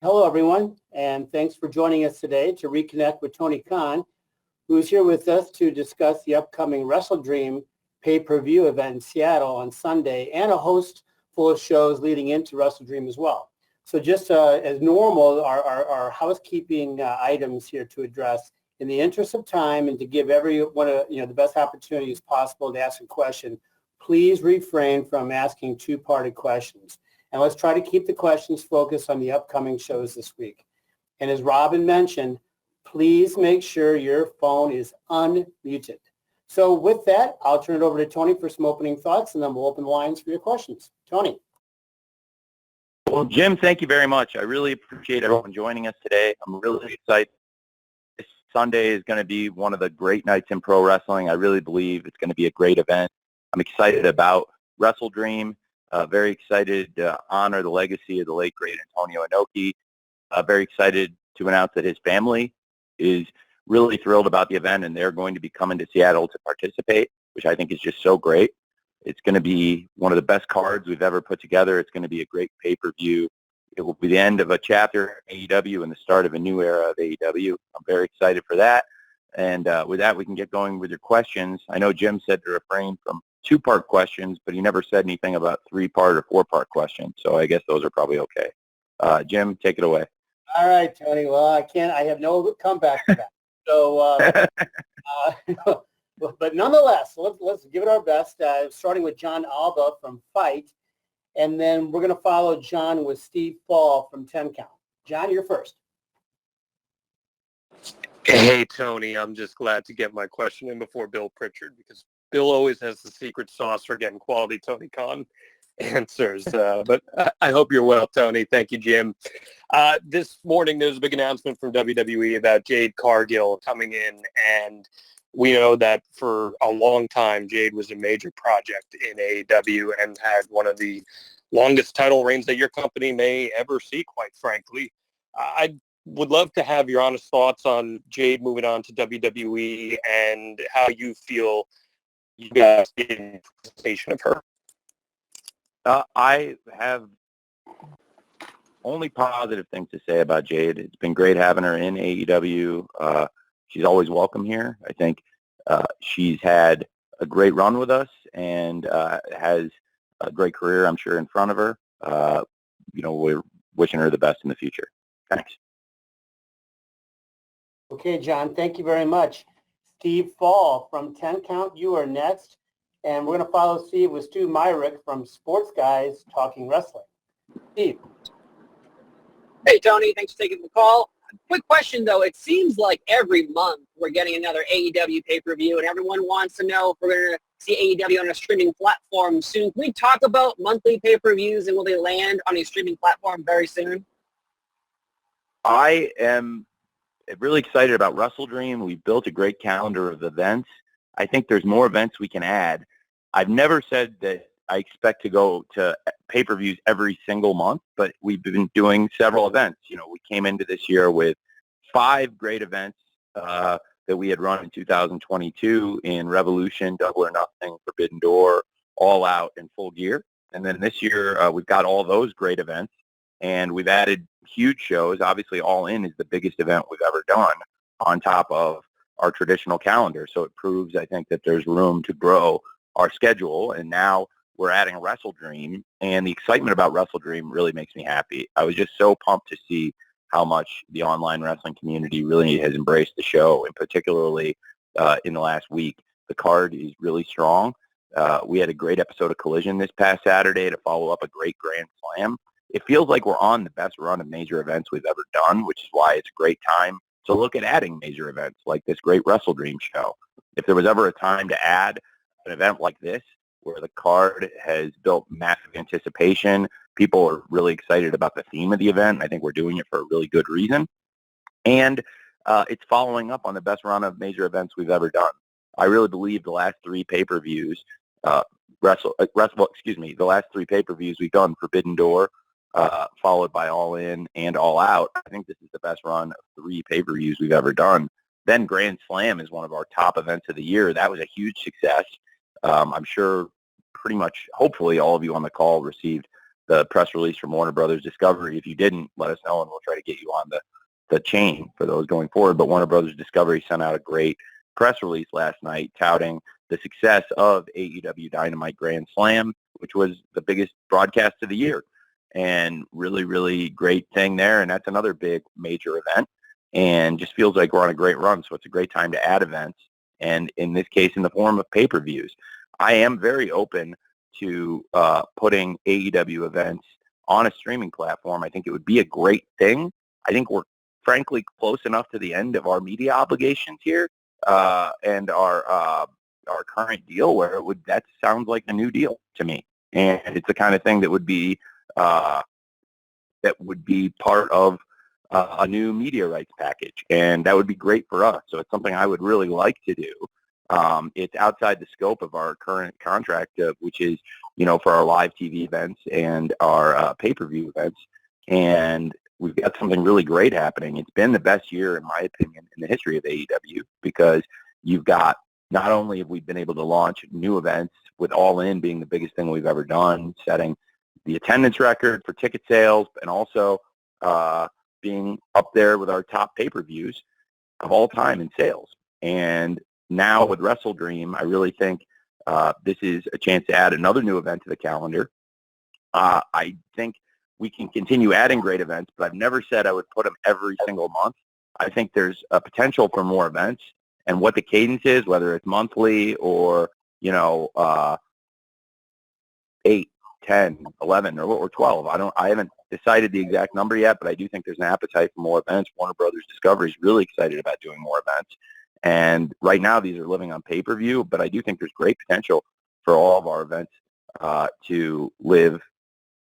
Hello, everyone, and thanks for joining us today to reconnect with Tony Khan, who is here with us to discuss the upcoming WrestleDream pay-per-view event in Seattle on Sunday and a host full of shows leading into WrestleDream as well. So just as normal, our housekeeping items here to address in the interest of time and to give everyone the best opportunities possible to ask a question. Please refrain from asking two-parted questions. And let's try to keep the questions focused on the upcoming shows this week. And as Robin mentioned, please make sure your phone is unmuted. So with that, I'll turn it over to Tony for some opening thoughts, and then we'll open the lines for your questions. Tony. Well, Jim, thank you very much. I really appreciate everyone joining us today. I'm really excited. This Sunday is going to be one of the great nights in pro wrestling. I really believe it's going to be a great event. I'm excited about WrestleDream. Very excited to honor the legacy of the late, great Antonio Inoki. Very excited to announce that his family is really thrilled about the event, and they're going to be coming to Seattle to participate, which I think is just so great. It's going to be one of the best cards we've ever put together. It's going to be a great pay-per-view. It will be the end of a chapter in AEW and the start of a new era of AEW. I'm very excited for that. And with that, we can get going with your questions. I know Jim said to refrain from two-part questions, but he never said anything about three-part or four-part questions. So I guess those are probably okay. Jim, take it away. All right, Tony. Well, I have no comeback for that. So, but nonetheless, let's give it our best, starting with John Alba from Fight. And then we're going to follow John with Steve Fall from 10 Count. John, you're first. Hey, Tony, I'm just glad to get my question in before Bill Pritchard, because Bill always has the secret sauce for getting quality Tony Khan answers. But I hope you're well, Tony. Thank you, Jim. This morning, there's a big announcement from WWE about Jade Cargill coming in, and we know that for a long time, Jade was a major project in AEW and had one of the longest title reigns that your company may ever see, quite frankly. I would love to have your honest thoughts on Jade moving on to WWE and how you feel you guys get in presentation of her. I have only positive things to say about Jade. It's been great having her in AEW. She's always welcome here. I think she's had a great run with us and has a great career, I'm sure, in front of her. We're wishing her the best in the future. Thanks. Okay, John, thank you very much. Steve Fall from 10 Count, you are next. And we're going to follow Steve with Stu Myrick from Sports Guys Talking Wrestling. Steve. Hey, Tony. Thanks for taking the call. Quick question, though. It seems like every month we're getting another AEW pay-per-view, and everyone wants to know if we're going to see AEW on a streaming platform soon. Can we talk about monthly pay-per-views, and will they land on a streaming platform very soon? I am really excited about WrestleDream. We built a great calendar of events. I think there's more events we can add. I've never said that I expect to go to pay-per-views every single month, but we've been doing several events. We came into this year with 5 great events that we had run in 2022 in Revolution, Double or Nothing, Forbidden Door, All Out, and Full Gear. And then this year, we've got all those great events, and we've added huge shows. Obviously, All In is the biggest event we've ever done on top of our traditional calendar. So it proves, I think, that there's room to grow our schedule. And now we're adding WrestleDream, and the excitement about WrestleDream really makes me happy. I was just so pumped to see how much the online wrestling community really has embraced the show, and particularly in the last week. The card is really strong. We had a great episode of Collision this past Saturday to follow up a great Grand Slam. It feels like we're on the best run of major events we've ever done, which is why it's a great time to look at adding major events like this great WrestleDream show. If there was ever a time to add an event like this, where the card has built massive anticipation, people are really excited about the theme of the event. I think we're doing it for a really good reason. And it's following up on the best run of major events we've ever done. I really believe the last 3 pay-per-views, the last 3 pay-per-views we've done, Forbidden Door, followed by All In and All Out. I think this is the best run of 3 pay-per-views we've ever done. Then Grand Slam is one of our top events of the year. That was a huge success. I'm sure pretty much, hopefully, all of you on the call received the press release from Warner Brothers Discovery. If you didn't, let us know, and we'll try to get you on the chain for those going forward. But Warner Brothers Discovery sent out a great press release last night touting the success of AEW Dynamite Grand Slam, which was the biggest broadcast of the year. And really, really great thing there. And that's another big major event, and just feels like we're on a great run. So it's a great time to add events, and in this case, in the form of pay-per-views. I am very open to putting AEW events on a streaming platform. I think it would be a great thing. I think we're frankly close enough to the end of our media obligations here and our current deal where that sounds like a new deal to me. And it's the kind of thing that would be part of a new media rights package, and that would be great for us. So it's something I would really like to do. It's outside the scope of our current contract, which is, for our live TV events and our pay-per-view events. And we've got something really great happening. It's been the best year, in my opinion, in the history of AEW, because you've got, not only have we been able to launch new events, with All In being the biggest thing we've ever done, setting the attendance record for ticket sales, and also being up there with our top pay-per-views of all time in sales. And now with WrestleDream, I really think this is a chance to add another new event to the calendar. I think we can continue adding great events, but I've never said I would put them every single month. I think there's a potential for more events, and what the cadence is, whether it's monthly or, 8, 10, 11, or 12. I haven't decided the exact number yet, but I do think there's an appetite for more events. Warner Brothers Discovery is really excited about doing more events. And right now, these are living on pay-per-view, but I do think there's great potential for all of our events to live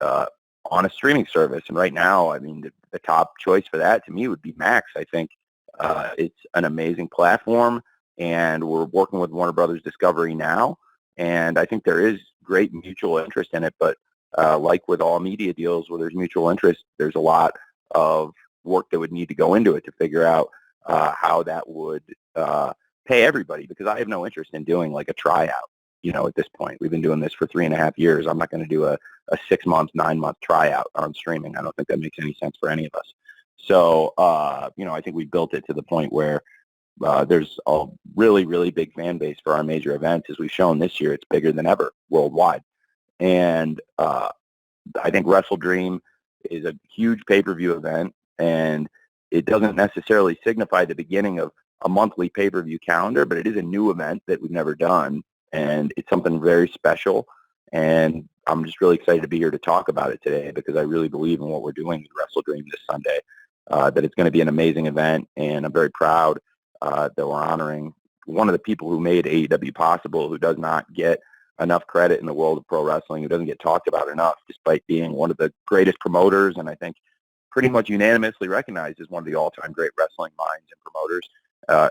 on a streaming service. And right now, I mean, the top choice for that to me would be Max. I think it's an amazing platform, and we're working with Warner Brothers Discovery now. And I think there is great mutual interest in it. But like with all media deals where there's mutual interest, there's a lot of work that would need to go into it to figure out how that would pay everybody, because I have no interest in doing like a tryout. At this point, we've been doing this for 3.5 years. I'm not going to do a 6-month, 9-month tryout on streaming. I don't think that makes any sense for any of us. So, I think we built it to the point where there's a really, really big fan base for our major events. As we've shown this year, it's bigger than ever worldwide. And I think WrestleDream is a huge pay-per-view event, and it doesn't necessarily signify the beginning of a monthly pay-per-view calendar, but it is a new event that we've never done, and it's something very special. And I'm just really excited to be here to talk about it today, because I really believe in what we're doing with WrestleDream this Sunday, that it's going to be an amazing event, and I'm very proud that we're honoring one of the people who made AEW possible, who does not get enough credit in the world of pro wrestling, who doesn't get talked about enough, despite being one of the greatest promoters, and I think pretty much unanimously recognized as one of the all-time great wrestling minds and promoters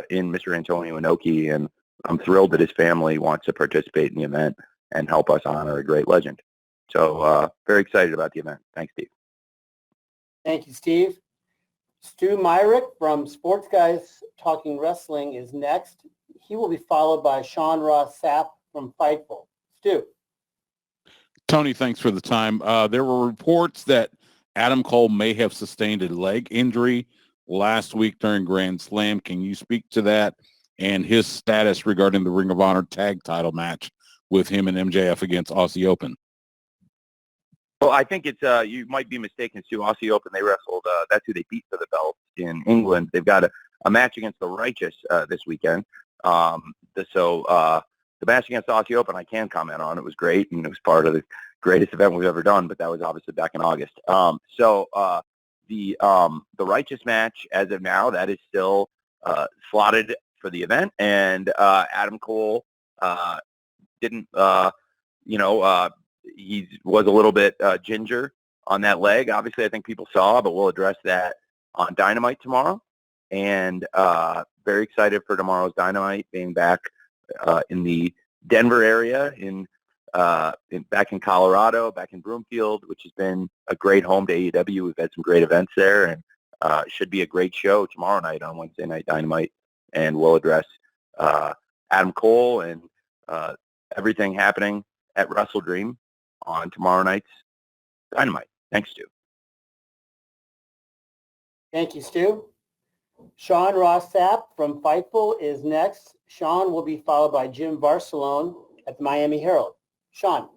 in Mr. Antonio Inoki. And I'm thrilled that his family wants to participate in the event and help us honor a great legend. So very excited about the event. Thanks, Steve. Thank you, Steve. Stu Myrick from Sports Guys Talking Wrestling is next. He will be followed by Sean Ross Sapp from Fightful. Stu. Tony, thanks for the time. There were reports that Adam Cole may have sustained a leg injury last week during Grand Slam. Can you speak to that and his status regarding the Ring of Honor tag title match with him and MJF against Aussie Open? Well, I think it's you might be mistaken, Stu. Aussie Open, they wrestled. That's who they beat for the belt in England. They've got a match against the Righteous this weekend. The match against Aussie Open, I can comment on. It was great, and it was part of the greatest event we've ever done. But that was obviously back in August. The Righteous match, as of now, that is still slotted for the event, and Adam Cole didn't. He was a little bit ginger on that leg. Obviously, I think people saw, but we'll address that on Dynamite tomorrow. And very excited for tomorrow's Dynamite, being back in the Denver area, back in Colorado, back in Broomfield, which has been a great home to AEW. We've had some great events there, and it should be a great show tomorrow night on Wednesday Night Dynamite. And we'll address Adam Cole and everything happening at WrestleDream on tomorrow night's Dynamite. Thanks, Stu. Thank you, Stu. Sean Ross Sapp from Fightful is next. Sean will be followed by Jim Barcelone at the Miami Herald. Sean.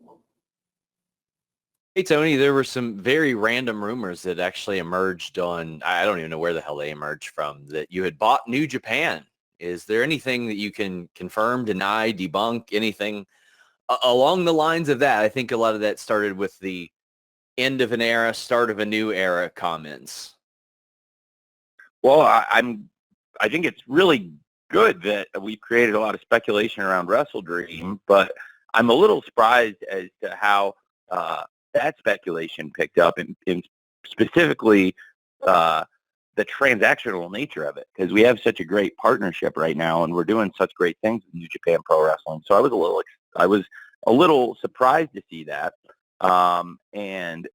Hey, Tony, there were some very random rumors that actually emerged I don't even know where the hell they emerged from, that you had bought New Japan. Is there anything that you can confirm, deny, debunk, anything along the lines of that? I think a lot of that started with the end of an era, start of a new era comments. Well, I think it's really good that we've created a lot of speculation around WrestleDream, but I'm a little surprised as to how that speculation picked up, in specifically the transactional nature of it, because we have such a great partnership right now, and we're doing such great things with New Japan Pro Wrestling. So I was a little surprised to see that, and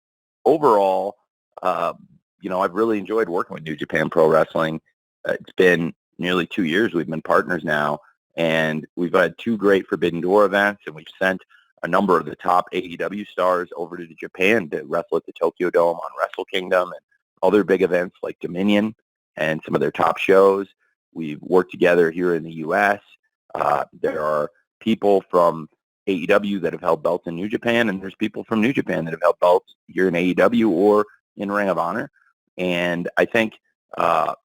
overall, I've really enjoyed working with New Japan Pro Wrestling. It's been nearly 2 years we've been partners now, and we've had 2 great Forbidden Door events, and we've sent a number of the top AEW stars over to Japan to wrestle at the Tokyo Dome on Wrestle Kingdom and other big events like Dominion and some of their top shows. We've worked together here in the U.S. There are people from AEW that have held belts in New Japan, and there's people from New Japan that have held belts here in AEW or in Ring of Honor. And I think, I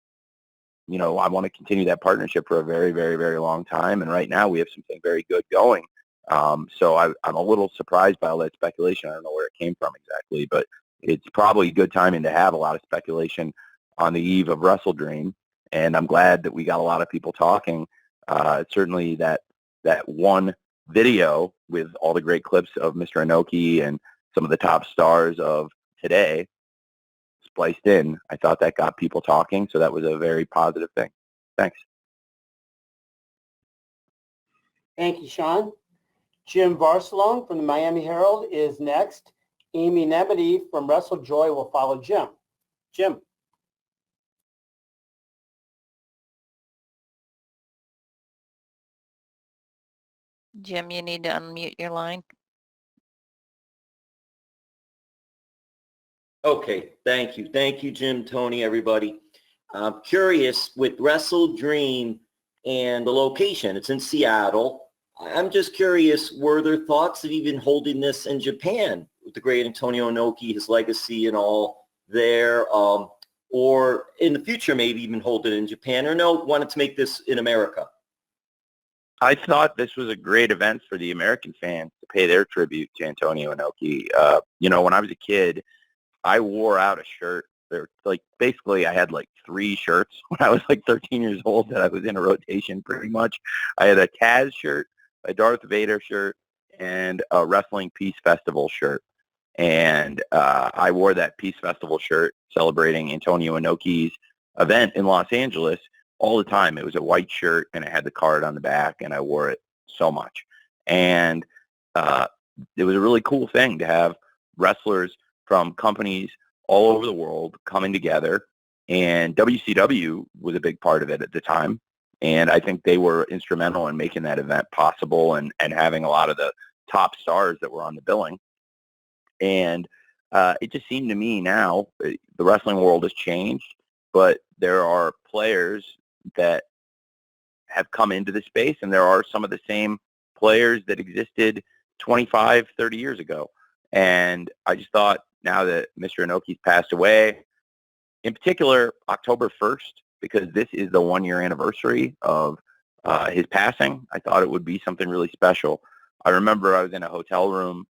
want to continue that partnership for a very, very, very long time. And right now we have something very good going. So I'm a little surprised by all that speculation. I don't know where it came from exactly, but it's probably good timing to have a lot of speculation on the eve of WrestleDream. And I'm glad that we got a lot of people talking. Certainly that one video with all the great clips of Mr. Inoki and some of the top stars of today spliced in, I thought that got people talking. So that was a very positive thing. Thanks. Thank you, Sean. Jim Barcelone from the Miami Herald is next. Amy Nemedy from WrestleJoy will follow Jim. Jim. Jim, you need to unmute your line. Okay, thank you. Thank you, Jim, Tony, everybody. I'm curious with WrestleDream and the location. It's in Seattle. I'm just curious, were there thoughts of even holding this in Japan with the great Antonio Inoki, his legacy and all there, or in the future maybe even hold it in Japan, or no, wanted to make this in America? I thought this was a great event for the American fans to pay their tribute to Antonio Inoki. When I was a kid, I wore out a shirt. Basically, I had 3 shirts when I was 13 years old that I was in a rotation pretty much. I had a Taz shirt, a Darth Vader shirt, and a Wrestling Peace Festival shirt. And I wore that Peace Festival shirt celebrating Antonio Inoki's event in Los Angeles all the time. It was a white shirt, and it had the card on the back, and I wore it so much. And it was a really cool thing to have wrestlers from companies all over the world coming together, and WCW was a big part of it at the time. And I think they were instrumental in making that event possible and having a lot of the top stars that were on the billing. And it just seemed to me now, the wrestling world has changed, but there are players that have come into the space, and there are some of the same players that existed 25, 30 years ago. And I just thought, now that Mr. Inoki's passed away, in particular, October 1st, because this is the 1-year anniversary of his passing, I thought it would be something really special. I remember I was in a hotel room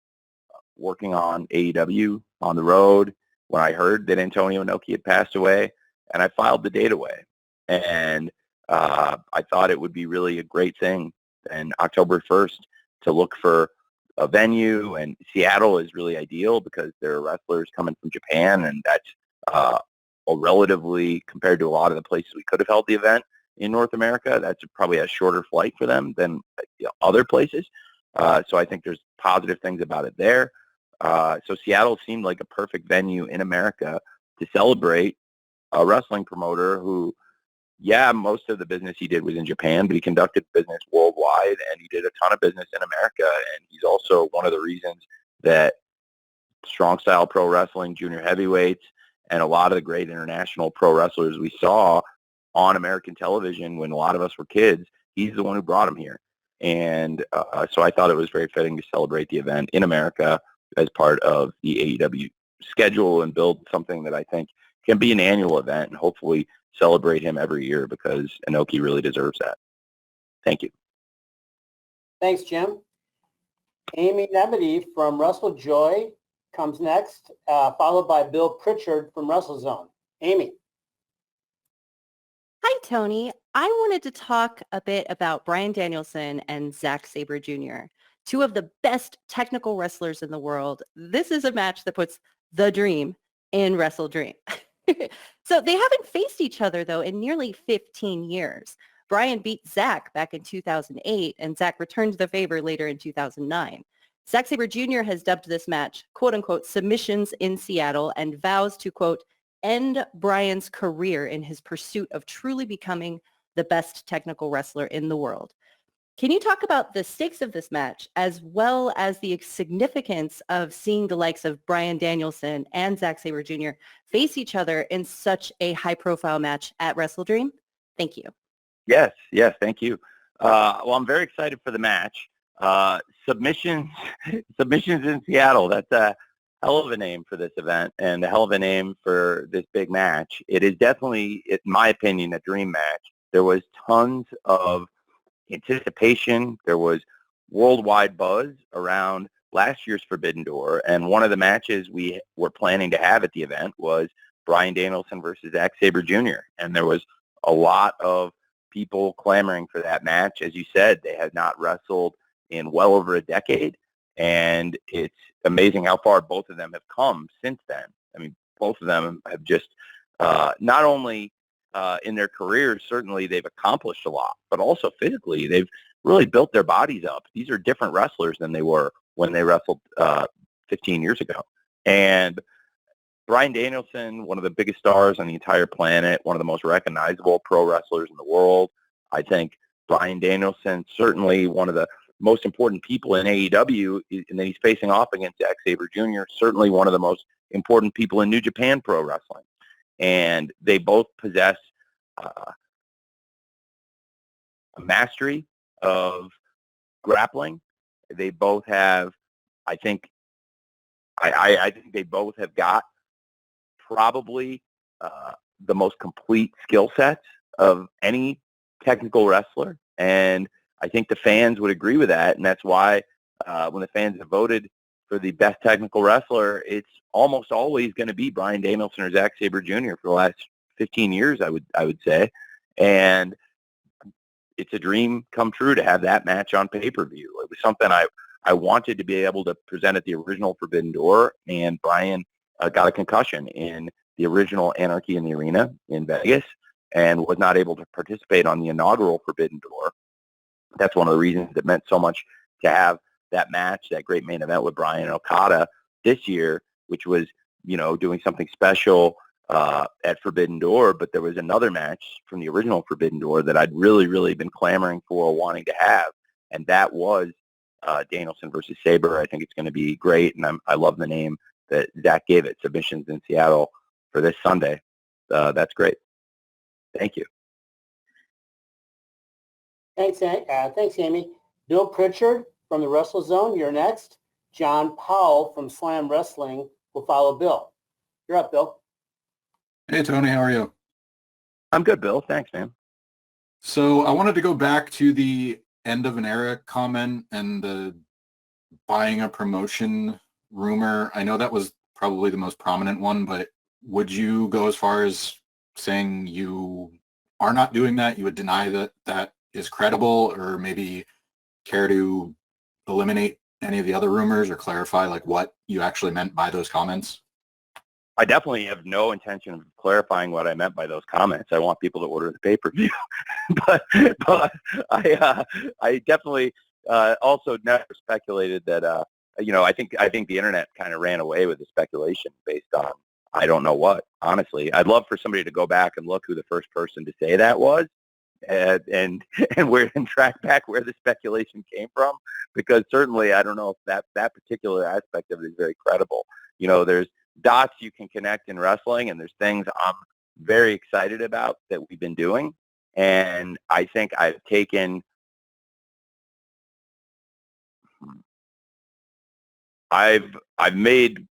working on AEW on the road when I heard that Antonio Inoki had passed away, and I filed the date away. And I thought it would be really a great thing in October 1st to look for a venue, and Seattle is really ideal because there are wrestlers coming from Japan, and that's relatively, compared to a lot of the places we could have held the event in North America, that's probably a shorter flight for them than other places. So I think there's positive things about it there. So Seattle seemed like a perfect venue in America to celebrate a wrestling promoter who, most of the business he did was in Japan, but he conducted business worldwide, and he did a ton of business in America. And he's also one of the reasons that strong style pro wrestling, junior heavyweights, and a lot of the great international pro wrestlers we saw on American television when a lot of us were kids. He's the one who brought them here. And so I thought it was very fitting to celebrate the event in America as part of the AEW schedule and build something that I think can be an annual event and hopefully celebrate him every year because Inoki really deserves that. Thank you. Thanks, Jim. Amy Nemedy from WrestleJoy comes next, followed by Bill Pritchard from WrestleZone. Amy. Hi, Tony. I wanted to talk a bit about Bryan Danielson and Zack Sabre Jr., two of the best technical wrestlers in the world. This is a match that puts the dream in WrestleDream. So they haven't faced each other, though, in nearly 15 years. Bryan beat Zack back in 2008, and Zack returned the favor later in 2009. Zack Sabre Jr. has dubbed this match, quote unquote, submissions in Seattle, and vows to, quote, end Bryan's career in his pursuit of truly becoming the best technical wrestler in the world. Can you talk about the stakes of this match as well as the significance of seeing the likes of Bryan Danielson and Zack Sabre Jr. face each other in such a high-profile match at WrestleDream? Thank you. Yes, thank you. Well, I'm very excited for the match. Submissions in Seattle. That's a hell of a name for this event and a hell of a name for this big match. It is definitely, in my opinion, a dream match. There was tons of anticipation. There was worldwide buzz around last year's Forbidden Door, and one of the matches we were planning to have at the event was Bryan Danielson versus Zack Sabre Jr., and there was a lot of people clamoring for that match. As you said, they had not wrestled in well over a decade, and it's amazing how far both of them have come since then. I mean, both of them have just not only in their careers, certainly they've accomplished a lot, but also physically, they've really built their bodies up. These are different wrestlers than they were when they wrestled 15 years ago. And Bryan Danielson, one of the biggest stars on the entire planet, one of the most recognizable pro wrestlers in the world. I think Bryan Danielson, certainly one of the most important people in AEW, and then he's facing off against Zack Sabre Jr., certainly one of the most important people in New Japan Pro Wrestling. And they both possess a mastery of grappling. They both have, I think they both have got probably the most complete skill sets of any technical wrestler. And I think the fans would agree with that. And that's why when the fans have voted for the best technical wrestler, it's almost always going to be Bryan Danielson or Zack Sabre Jr. for the last 15 years, I would say. And it's a dream come true to have that match on pay-per-view. It was something I wanted to be able to present at the original Forbidden Door, and Bryan got a concussion in the original Anarchy in the Arena in Vegas and was not able to participate on the inaugural Forbidden Door. That's one of the reasons it meant so much to have that match, that great main event with Bryan and Okada this year, which was, doing something special at Forbidden Door. But there was another match from the original Forbidden Door that I'd really, really been clamoring for, wanting to have, and that was Danielson versus Sabre. I think it's going to be great, and I love the name that Zach gave it, Submissions in Seattle, for this Sunday. That's great. Thank you. Thanks, Amy. Bill Pritchard from the WrestleZone, you're next. John Powell from Slam Wrestling will follow Bill. You're up, Bill. Hey, Tony, how are you? I'm good, Bill. Thanks, man. So I wanted to go back to the end of an era comment and the buying a promotion rumor. I know that was probably the most prominent one, but would you go as far as saying you are not doing that? You would deny that that is credible, or maybe care to eliminate any of the other rumors or clarify like what you actually meant by those comments? I definitely have no intention of clarifying what I meant by those comments. I want people to order the pay-per-view, but I definitely also never speculated that. I think the internet kind of ran away with the speculation based on I don't know what. Honestly, I'd love for somebody to go back and look who the first person to say that was, and track back where the speculation came from, because certainly I don't know if that particular aspect of it is very credible. there's dots you can connect in wrestling, and there's things I'm very excited about that we've been doing. And I think I've made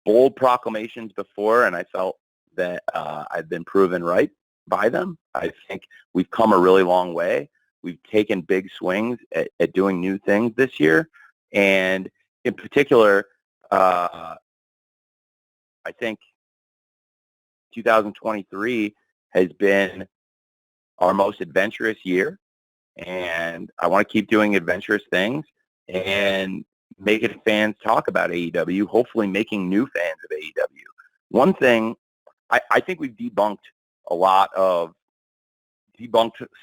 bold proclamations before, and I felt that I've been proven right by them. I think we've come a really long way. We've taken big swings at doing new things this year. And in particular, I think 2023 has been our most adventurous year. And I want to keep doing adventurous things and making fans talk about AEW, hopefully making new fans of AEW. One thing, I think we've debunked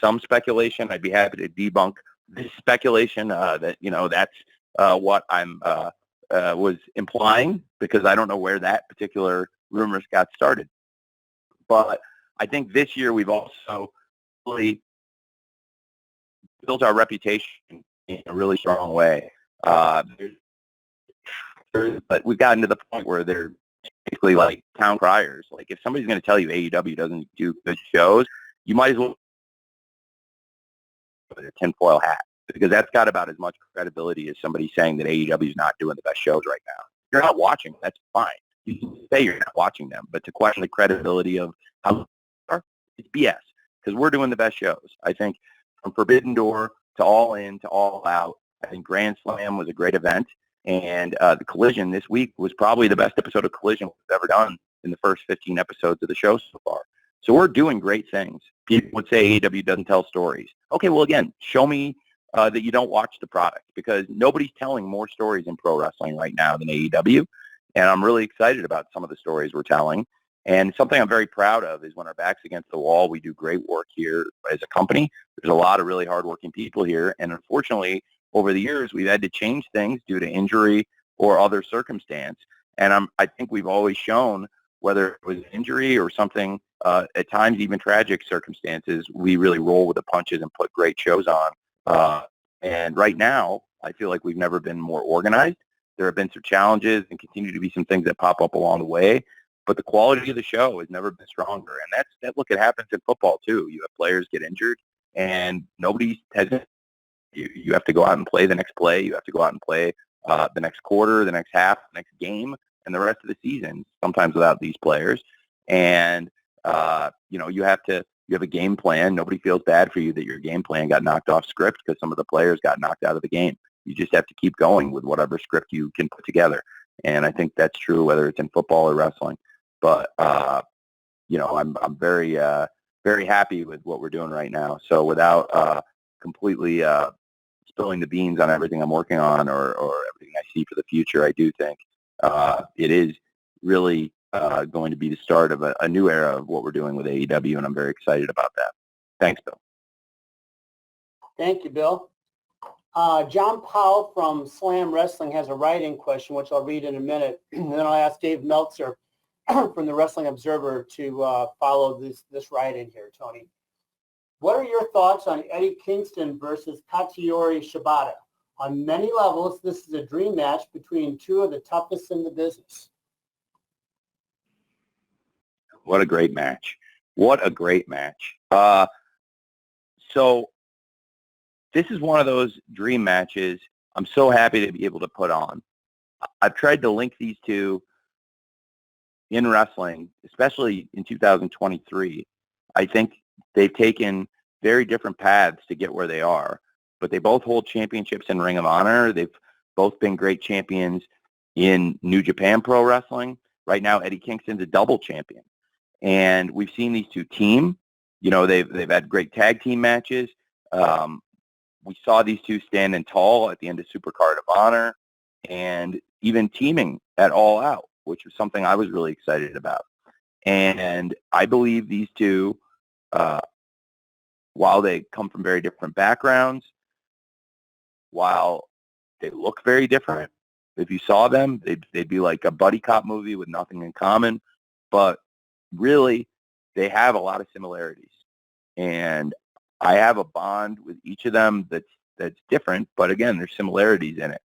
some speculation. I'd be happy to debunk this speculation that, that's what I'm was implying, because I don't know where that particular rumors got started. But I think this year we've also really built our reputation in a really strong way. But we've gotten to the point where they're basically like town criers. Like, if somebody's going to tell you AEW doesn't do good shows, you might as well put a tinfoil hat, because that's got about as much credibility as somebody saying that AEW is not doing the best shows right now. If you're not watching, that's fine. You can say you're not watching them, but to question the credibility of how they are, it's BS, because we're doing the best shows. I think from Forbidden Door to All In to All Out, I think Grand Slam was a great event, and the Collision this week was probably the best episode of Collision we've ever done in the first 15 episodes of the show so far. So we're doing great things. People would say AEW doesn't tell stories. Okay, well, again, show me that you don't watch the product, because nobody's telling more stories in pro wrestling right now than AEW, and I'm really excited about some of the stories we're telling. And something I'm very proud of is when our back's against the wall, we do great work here as a company. There's a lot of really hardworking people here, and unfortunately, over the years, we've had to change things due to injury or other circumstance. And I think we've always shown, whether it was injury or something, at times even tragic circumstances, we really roll with the punches and put great shows on. And right now, I feel like we've never been more organized. There have been some challenges and continue to be some things that pop up along the way, but the quality of the show has never been stronger. And look, it happens in football too. You have players get injured, and nobody has. You have to go out and play the next play. You have to go out and play the next quarter, the next half, the next game, and the rest of the season, sometimes without these players. And, you have a game plan. Nobody feels bad for you that your game plan got knocked off script because some of the players got knocked out of the game. You just have to keep going with whatever script you can put together. And I think that's true whether it's in football or wrestling. But, I'm very, very happy with what we're doing right now. So without completely spilling the beans on everything I'm working on or everything I see for the future, I do think it is really going to be the start of a new era of what we're doing with AEW, and I'm very excited about that. Thanks, Bill. Thank you, Bill. John Powell from Slam Wrestling has a write-in question, which I'll read in a minute, and then I'll ask Dave Meltzer from the Wrestling Observer to follow this write-in here, Tony. What are your thoughts on Eddie Kingston versus Katsuyori Shibata? On many levels, this is a dream match between two of the toughest in the business. What a great match. What a great match. So this is one of those dream matches I'm so happy to be able to put on. I've tried to link these two in wrestling, especially in 2023. I think they've taken very different paths to get where they are, but they both hold championships in Ring of Honor. They've both been great champions in New Japan Pro Wrestling. Right now, Eddie Kingston's a double champion. And we've seen these two team. They've had great tag team matches. We saw these two standing tall at the end of Supercard of Honor, and even teaming at All Out, which was something I was really excited about. And I believe these two, while they come from very different backgrounds, while they look very different, if you saw them, they'd be like a buddy cop movie with nothing in common. But really, they have a lot of similarities. And I have a bond with each of them that's different, but again, there's similarities in it.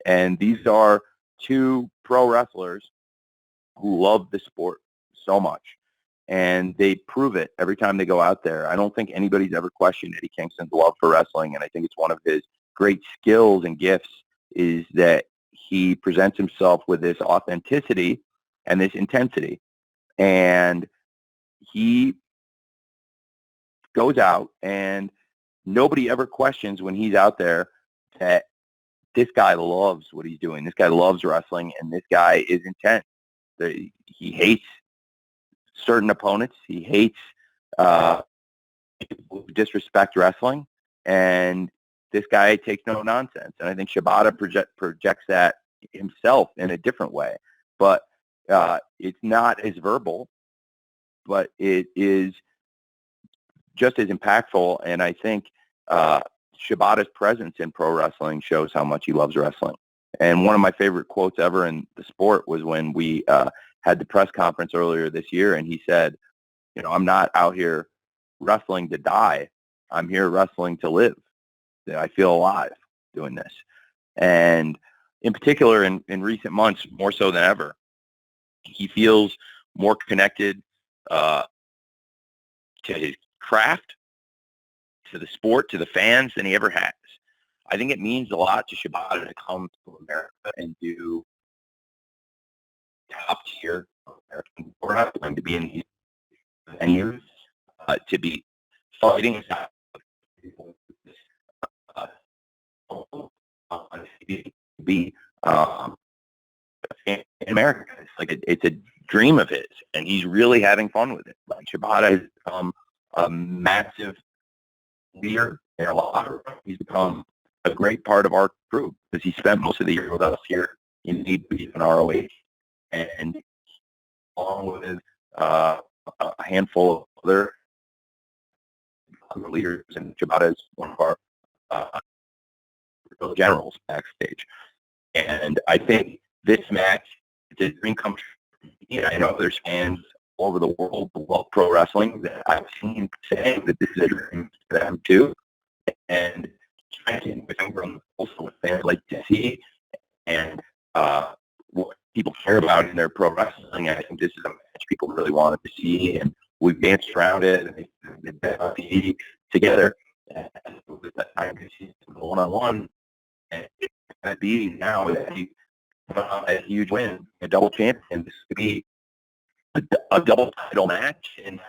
And these are two pro wrestlers who love the sport so much, and they prove it every time they go out there. I don't think anybody's ever questioned Eddie Kingston's love for wrestling, and I think it's one of his great skills and gifts is that he presents himself with this authenticity and this intensity. And he goes out, and nobody ever questions when he's out there that this guy loves what he's doing. This guy loves wrestling, and this guy is intense. He hates certain opponents. He hates people who disrespect wrestling, and this guy takes no nonsense. And I think Shibata projects that himself in a different way. But it's not as verbal, but it is just as impactful. And I think Shibata's presence in pro wrestling shows how much he loves wrestling. And one of my favorite quotes ever in the sport was when we had the press conference earlier this year, and he said, I'm not out here wrestling to die. I'm here wrestling to live. I feel alive doing this. And in particular, in recent months, more so than ever, he feels more connected to his craft, to the sport, to the fans than he ever has. I think it means a lot to Shibata to come to America and do top tier American sport wrestling, to be in these venues, to be fighting be in America. It's like it's a dream of his, and he's really having fun with it. Like Shibata has become a massive leader in our locker room. He's become a great part of our crew because he spent most of the year with us here in AEW and ROH, and along with a handful of other leaders, and Shibata is one of our generals backstage. And I think this match, it's a dream come true. I know there's fans all over the world who love pro wrestling that I've seen saying that this is a dream for them too. And I think also what fans like to see and what people care about in their pro wrestling. I think this is a match people really wanted to see, and we've danced around it, and they've been on TV together. And with that time to see one-on-one, and that beating now with a huge win, a double champion. This could be a double title match, and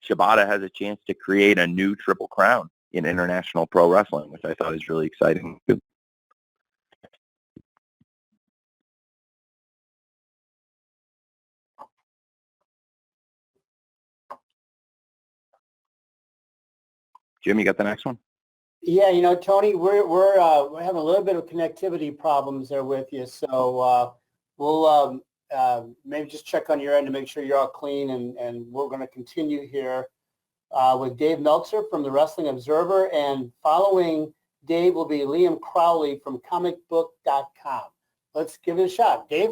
Shibata has a chance to create a new triple crown in international pro wrestling, which I thought is really exciting. Jim, you got the next one? Yeah, Tony, we're having a little bit of connectivity problems there with you, so we'll maybe just check on your end to make sure you're all clean, and we're going to continue here with Dave Meltzer from the Wrestling Observer, and following Dave will be Liam Crowley from comicbook.com. Let's give it a shot. Dave?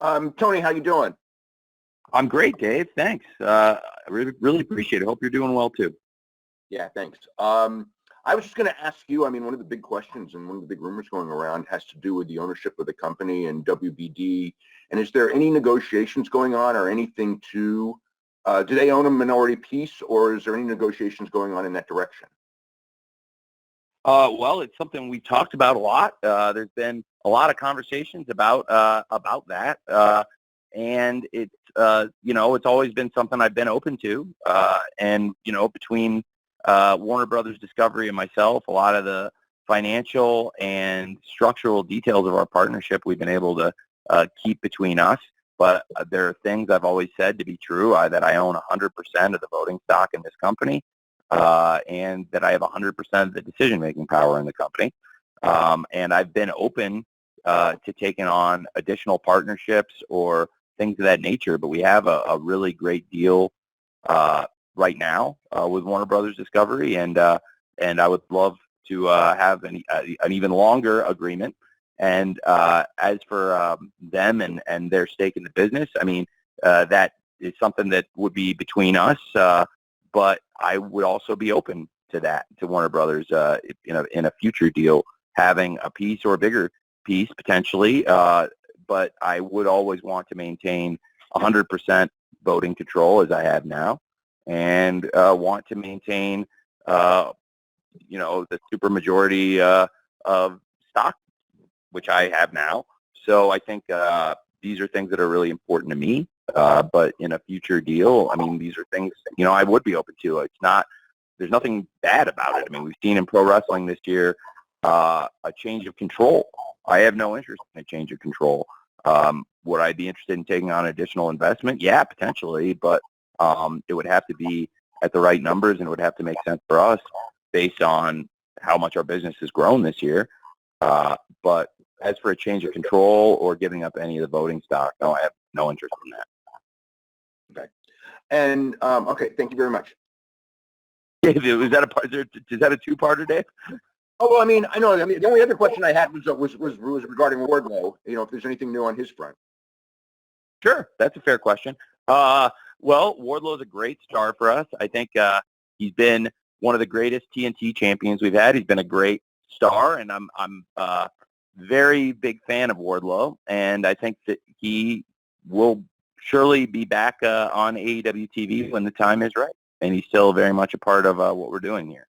Tony, how you doing? I'm great, Dave. Thanks. I really appreciate it. Hope you're doing well, too. Yeah, thanks. I was just going to ask you, one of the big questions and one of the big rumors going around has to do with the ownership of the company and WBD. And is there any negotiations going on or anything do they own a minority piece, or is there any negotiations going on in that direction? Well, it's something we talked about a lot. There's been a lot of conversations about that. And it's, it's always been something I've been open to. And, between Warner Brothers Discovery and myself, a lot of the financial and structural details of our partnership we've been able to keep between us. But there are things I've always said to be true, that I own 100% of the voting stock in this company, and that I have 100% of the decision-making power in the company. And I've been open to taking on additional partnerships or things of that nature. But we have a really great deal right now with Warner Brothers Discovery, and I would love to have an even longer agreement. And as for them and their stake in the business, that is something that would be between us. But I would also be open to that, to Warner Brothers in a future deal, having a piece or a bigger piece potentially but I would always want to maintain 100% voting control as I have now, and want to maintain, the supermajority of stock, which I have now. So I think these are things that are really important to me. But in a future deal, I mean, these are things, I would be open to. There's nothing bad about it. I mean, we've seen in pro wrestling this year a change of control. I have no interest in a change of control. Would I be interested in taking on additional investment? Yeah, potentially, but it would have to be at the right numbers, and it would have to make sense for us based on how much our business has grown this year. But as for a change of control or giving up any of the voting stock, no, I have no interest in that. Okay. And okay, thank you very much. Was that a part? Is that a two-parter, Dave? Oh, well, I mean, I know. I mean, the only other question I had was regarding Wardlow. If there's anything new on his front. Sure, that's a fair question. Well, Wardlow is a great star for us. I think he's been one of the greatest TNT champions we've had. He's been a great star, and I'm very big fan of Wardlow, and I think that he will surely be back on AEW TV when the time is right. And he's still very much a part of what we're doing here.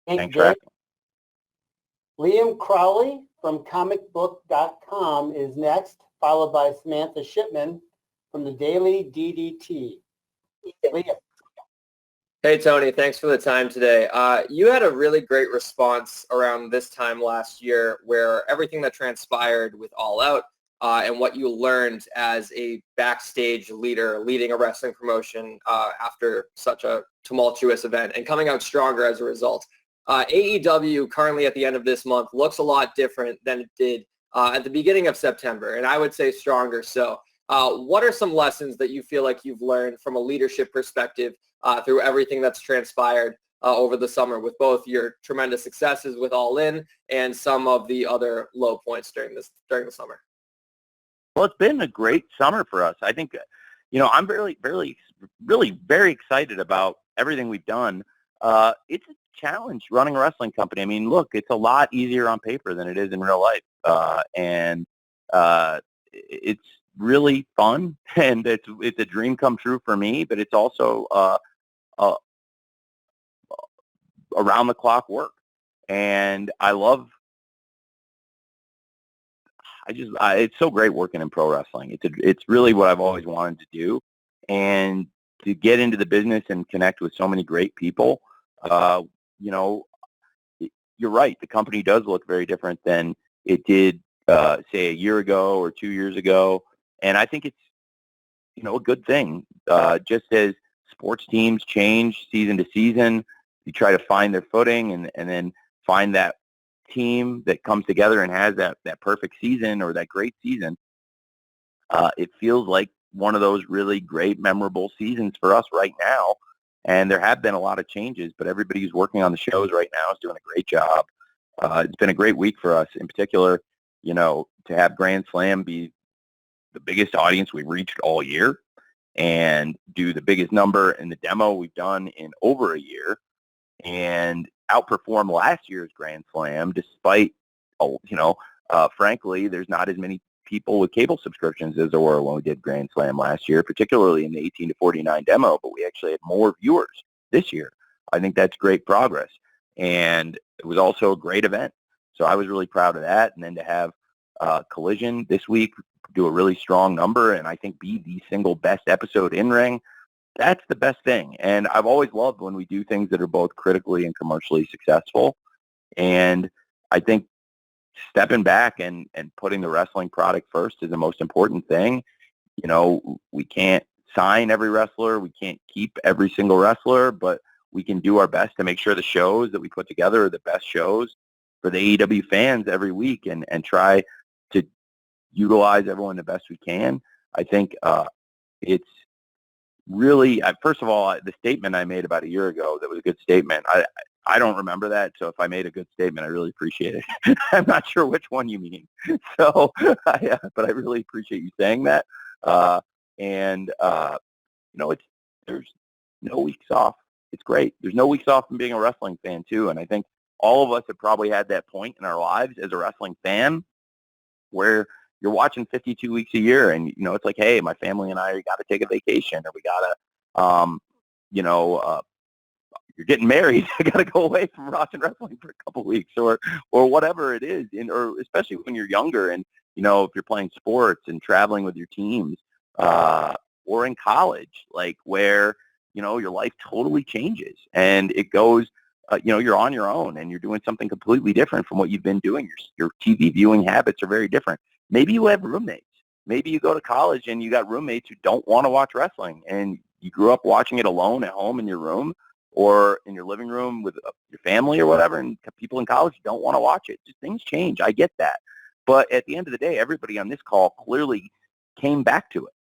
Thanks for asking. Liam Crowley from comicbook.com is next, followed by Samantha Shipman from the Daily DDT. Liam. Hey, Tony. Thanks for the time today. You had a really great response around this time last year where everything that transpired with All Out and what you learned as a backstage leader leading a wrestling promotion after such a tumultuous event and coming out stronger as a result. AEW currently at the end of this month looks a lot different than it did at the beginning of September, and I would say stronger. So what are some lessons that you feel like you've learned from a leadership perspective through everything that's transpired over the summer with both your tremendous successes with All In and some of the other low points during the summer? Well, it's been a great summer for us. I think, I'm really very excited about everything we've done. It's a challenge running a wrestling company. I mean, look, it's a lot easier on paper than it is in real life. And it's really fun, and it's a dream come true for me, but it's also around the clock work. And it's so great working in pro wrestling. It's really what I've always wanted to do, and to get into the business and connect with so many great people. You're right. The company does look very different than it did, say, a year ago or 2 years ago, and I think it's a good thing. Just as sports teams change season to season, you try to find their footing and then find that team that comes together and has that perfect season or that great season. It feels like one of those really great, memorable seasons for us right now. And there have been a lot of changes, but everybody who's working on the shows right now is doing a great job. It's been a great week for us. In particular, to have Grand Slam be the biggest audience we've reached all year and do the biggest number in the demo we've done in over a year and outperform last year's Grand Slam despite, frankly, there's not as many people with cable subscriptions as there were when we did Grand Slam last year, particularly in the 18 to 49 demo, but we actually had more viewers this year. I think that's great progress. And it was also a great event. So I was really proud of that. And then to have Collision this week do a really strong number and I think be the single best episode in ring, that's the best thing. And I've always loved when we do things that are both critically and commercially successful. And I think stepping back and putting the wrestling product first is the most important thing. We can't sign every wrestler. We can't keep every single wrestler, but we can do our best to make sure the shows that we put together are the best shows for the AEW fans every week and try to utilize everyone the best we can. I think it's really, first of all, the statement I made about a year ago, that was a good statement. I don't remember that, so if I made a good statement, I really appreciate it. I'm not sure which one you mean. So, but I really appreciate you saying that. There's no weeks off. It's great. There's no weeks off from being a wrestling fan, too. And I think all of us have probably had that point in our lives as a wrestling fan where you're watching 52 weeks a year, and it's like, hey, my family and I got to take a vacation, or we got to, you're getting married, I got to go away from watching wrestling for a couple weeks, or whatever it is, or especially when you're younger, and if you're playing sports and traveling with your teams, or in college, like where your life totally changes and it goes. You're on your own and you're doing something completely different from what you've been doing. Your TV viewing habits are very different. Maybe you have roommates. Maybe you go to college and you got roommates who don't want to watch wrestling, and you grew up watching it alone at home in your room or in your living room with your family or whatever, and people in college don't want to watch it. Just things change. I get that. But at the end of the day, everybody on this call clearly came back to it.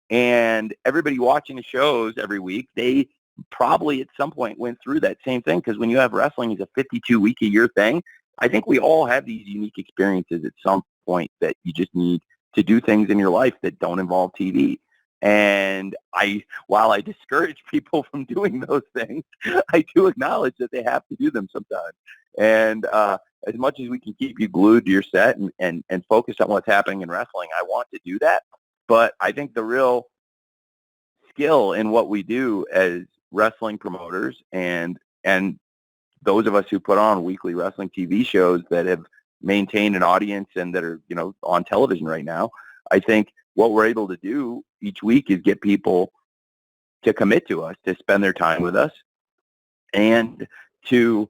And everybody watching the shows every week, they probably at some point went through that same thing, because when you have wrestling as a 52-week-a-year thing, I think we all have these unique experiences at some point that you just need to do things in your life that don't involve TV. And while I discourage people from doing those things, I do acknowledge that they have to do them sometimes. And as much as we can keep you glued to your set and focus on what's happening in wrestling, I want to do that. But I think the real skill in what we do as wrestling promoters and those of us who put on weekly wrestling TV shows that have maintained an audience and that are, on television right now, I think what we're able to do each week is get people to commit to us, to spend their time with us, and to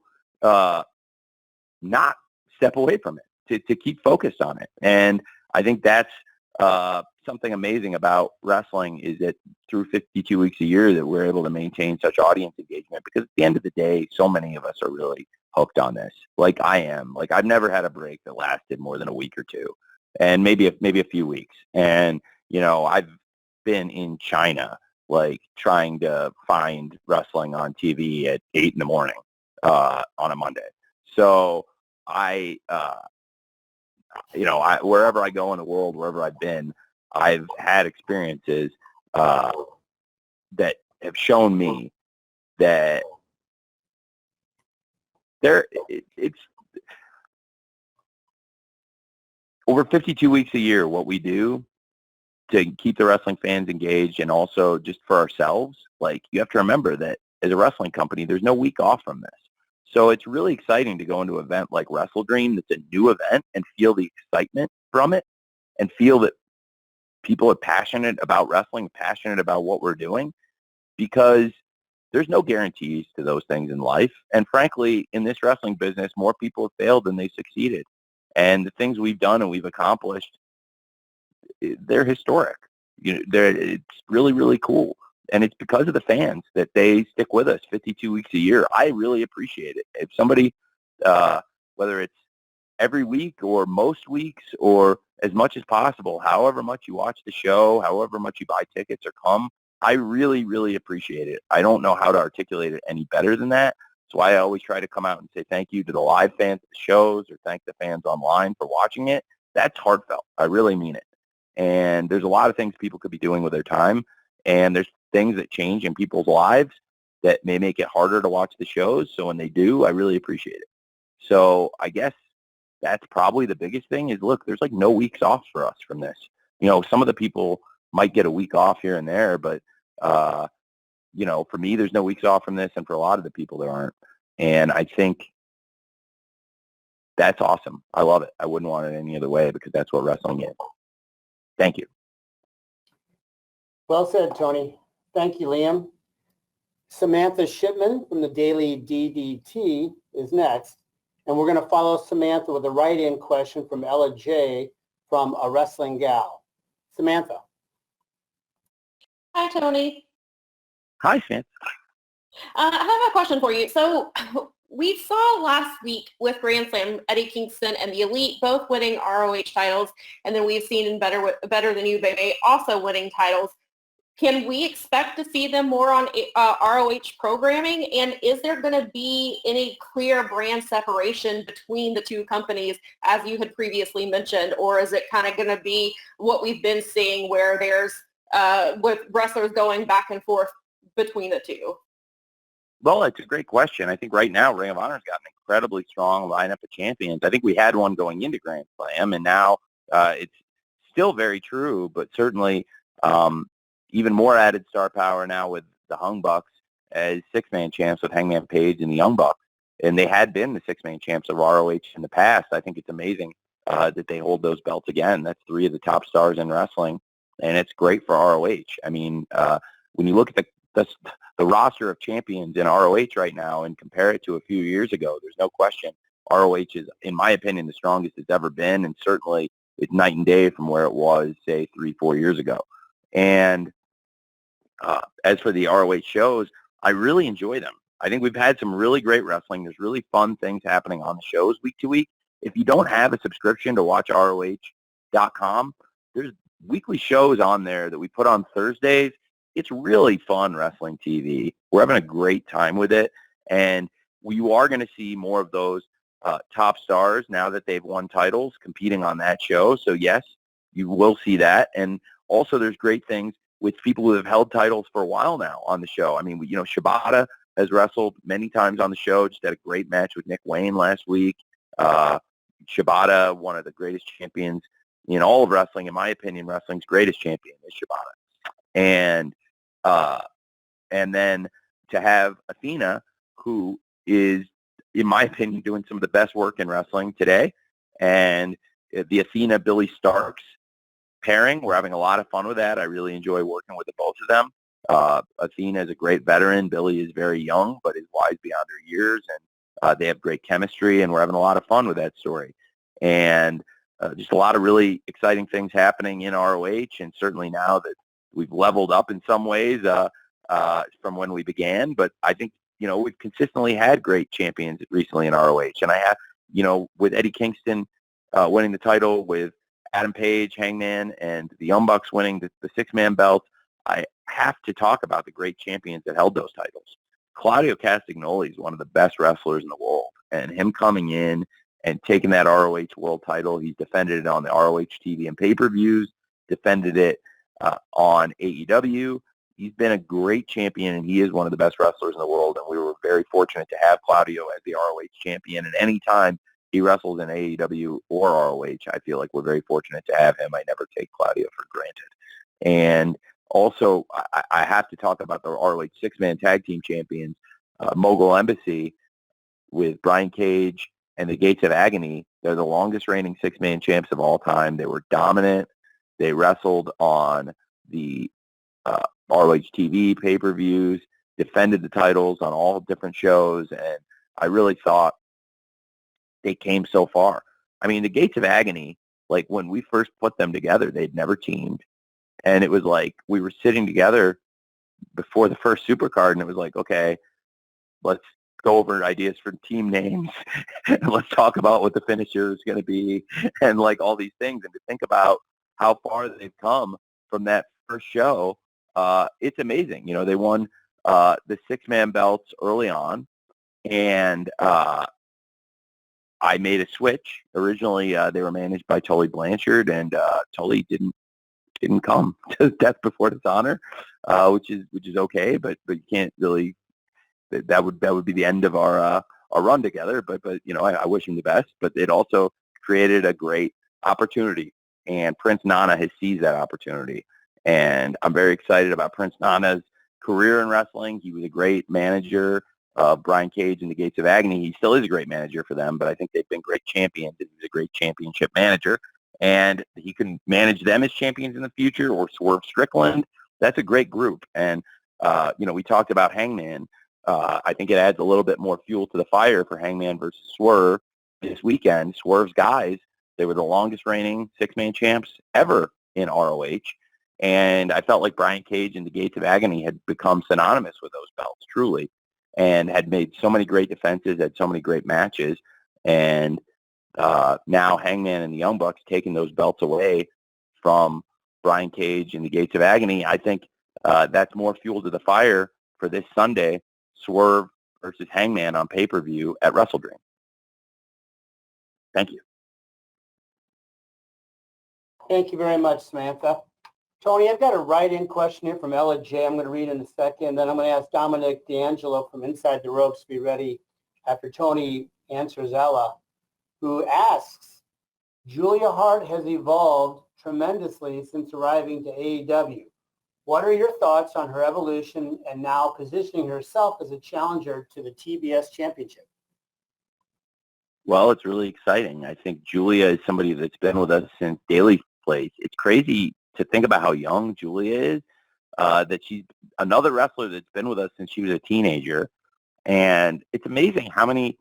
not step away from it, to keep focused on it. And I think that's something amazing about wrestling, is that through 52 weeks a year that we're able to maintain such audience engagement, because at the end of the day, so many of us are really hooked on this. Like I am. Like I've never had a break that lasted more than a week or two, and maybe a few weeks. And, I've been in China, like trying to find wrestling on TV at 8 a.m. on a Monday. So wherever I go in the world, wherever I've been, I've had experiences that have shown me that it's over 52 weeks a year what we do to keep the wrestling fans engaged, and also just for ourselves. Like, you have to remember that as a wrestling company, there's no week off from this. So it's really exciting to go into an event like WrestleDream that's a new event and feel the excitement from it, and feel that people are passionate about wrestling, passionate about what we're doing, because there's no guarantees to those things in life. And frankly, in this wrestling business, more people have failed than they succeeded. And the things we've done and we've accomplished, they're historic. It's really, really cool. And it's because of the fans that they stick with us 52 weeks a year. I really appreciate it. If somebody, whether it's every week or most weeks or as much as possible, however much you watch the show, however much you buy tickets or come, I really, really appreciate it. I don't know how to articulate it any better than that. That's why I always try to come out and say thank you to the live fans at the shows, or thank the fans online for watching it. That's heartfelt. I really mean it. And there's a lot of things people could be doing with their time, and there's things that change in people's lives that may make it harder to watch the shows. So when they do, I really appreciate it. So I guess that's probably the biggest thing is, look, there's like no weeks off for us from this. Some of the people might get a week off here and there, but, for me, there's no weeks off from this. And for a lot of the people, there aren't. And I think that's awesome. I love it. I wouldn't want it any other way, because that's what wrestling is. Thank you. Well said, Tony. Thank you, Liam. Samantha Shipman from the Daily DDT is next. And we're going to follow Samantha with a write-in question from Ella J. from A Wrestling Gal. Samantha. Hi, Tony. Hi, Samantha. I have a question for you. So we saw last week with Grand Slam, Eddie Kingston and the Elite both winning ROH titles, and then we've seen in Better Than You, Baby also winning titles. Can we expect to see them more on ROH programming? And is there going to be any clear brand separation between the two companies, as you had previously mentioned? Or is it kind of going to be what we've been seeing, where there's with wrestlers going back and forth between the two? Well, it's a great question. I think right now Ring of Honor's got an incredibly strong lineup of champions. I think we had one going into Grand Slam, and now It's still very true, but certainly even more added star power now with the Hung Bucks as six-man champs with Hangman Page and the Young Bucks. And they had been the six-man champs of ROH in the past. I think it's amazing that they hold those belts again. That's three of the top stars in wrestling, and it's great for ROH. I mean, when you look at the roster of champions in ROH right now and compare it to a few years ago, there's no question ROH is, in my opinion, the strongest it's ever been, and certainly it's night and day from where it was, say, 3-4 years ago. And as for the ROH shows, I really enjoy them. I think we've had some really great wrestling. There's really fun things happening on the shows week to week. If you don't have a subscription to watch ROH.com, there's weekly shows on there that we put on Thursdays. It's really fun wrestling TV. We're having a great time with it. And you are going to see more of those top stars now that they've won titles competing on that show. So, yes, you will see that. And also there's great things with people who have held titles for a while now on the show. I mean, Shibata has wrestled many times on the show. Just had a great match with Nick Wayne last week. Shibata, one of the greatest champions in all of wrestling, in my opinion, wrestling's greatest champion is Shibata. And then to have Athena, who is, in my opinion, doing some of the best work in wrestling today, and the Athena Billy Starks pairing, we're having a lot of fun with that. I really enjoy working with the both of them. Athena is a great veteran. Billy is very young, but is wise beyond her years, and they have great chemistry, and we're having a lot of fun with that story. And just a lot of really exciting things happening in ROH, and certainly now that we've leveled up in some ways from when we began. But I think, we've consistently had great champions recently in ROH. And I have, with Eddie Kingston winning the title, with Adam Page, Hangman, and the Young Bucks winning the six-man belt, I have to talk about the great champions that held those titles. Claudio Castagnoli is one of the best wrestlers in the world, and him coming in and taking that ROH world title, he's defended it on the ROH TV and pay-per-views, defended it on AEW. He's been a great champion, and he is one of the best wrestlers in the world, and we were very fortunate to have Claudio as the ROH champion. And any time he wrestles in AEW or ROH, I feel like we're very fortunate to have him. I never take Claudio for granted. And also, I have to talk about the ROH six-man tag team champions, Mogul Embassy, with Brian Cage and the Gates of Agony. They're the longest reigning six-man champs of all time. They were dominant. They wrestled on the ROH TV pay-per-views, defended the titles on all different shows, and I really thought they came so far. I mean, the Gates of Agony, like when we first put them together, they'd never teamed. And it was like we were sitting together before the first Supercard, and it was like, okay, let's go over ideas for team names, and let's talk about what the finisher is going to be, and like all these things. And to think about how far they've come from that first show, it's amazing. They won the six-man belts early on, and I made a switch. Originally, they were managed by Tully Blanchard, and Tully didn't come to Death Before Dishonor, which is okay, but you can't really. That would be the end of our run together. But I wish him the best. But it also created a great opportunity, and Prince Nana has seized that opportunity, and I'm very excited about Prince Nana's career in wrestling. He was a great manager. Brian Cage and the Gates of Agony, he still is a great manager for them, but I think they've been great champions. He's a great championship manager, and he can manage them as champions in the future, or Swerve Strickland. That's a great group. And, we talked about Hangman. I think it adds a little bit more fuel to the fire for Hangman versus Swerve this weekend. Swerve's guys, they were the longest reigning six-man champs ever in ROH, and I felt like Brian Cage and the Gates of Agony had become synonymous with those belts, truly, and had made so many great defenses, had so many great matches. And now Hangman and the Young Bucks taking those belts away from Brian Cage and the Gates of Agony, I think that's more fuel to the fire for this Sunday, Swerve versus Hangman on pay-per-view at WrestleDream. Thank you. Thank you very much, Samantha. Tony, I've got a write-in question here from Ella J. I'm going to read in a second. Then I'm going to ask Dominic D'Angelo from Inside the Ropes to be ready after Tony answers Ella, who asks, Julia Hart has evolved tremendously since arriving to AEW. What are your thoughts on her evolution and now positioning herself as a challenger to the TBS Championship? Well, it's really exciting. I think Julia is somebody that's been with us since Daly's Place. It's crazy to think about how young Julia is, that she's another wrestler that's been with us since she was a teenager. And it's amazing how many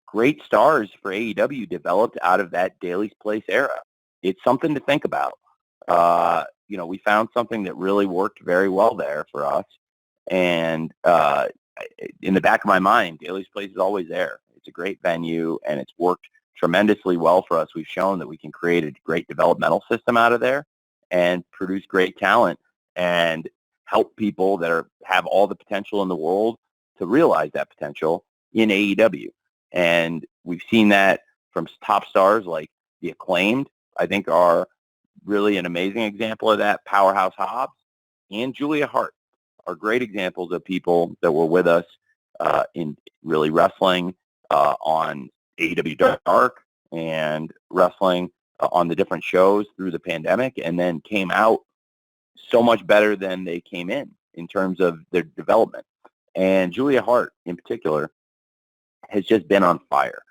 great stars for AEW developed out of that Daly's Place era. It's something to think about. We found something that really worked very well there for us. And in the back of my mind, Daly's Place is always there. It's a great venue, and it's worked tremendously well for us. We've shown that we can create a great developmental system out of there and produce great talent and help people that have all the potential in the world to realize that potential in AEW. And we've seen that from top stars like the Acclaimed, I think are really an amazing example of that. Powerhouse Hobbs and Julia Hart are great examples of people that were with us in really wrestling on AEW Dark and wrestling on the different shows through the pandemic, and then came out so much better than they came in terms of their development. And Julia Hart in particular has just been on fire,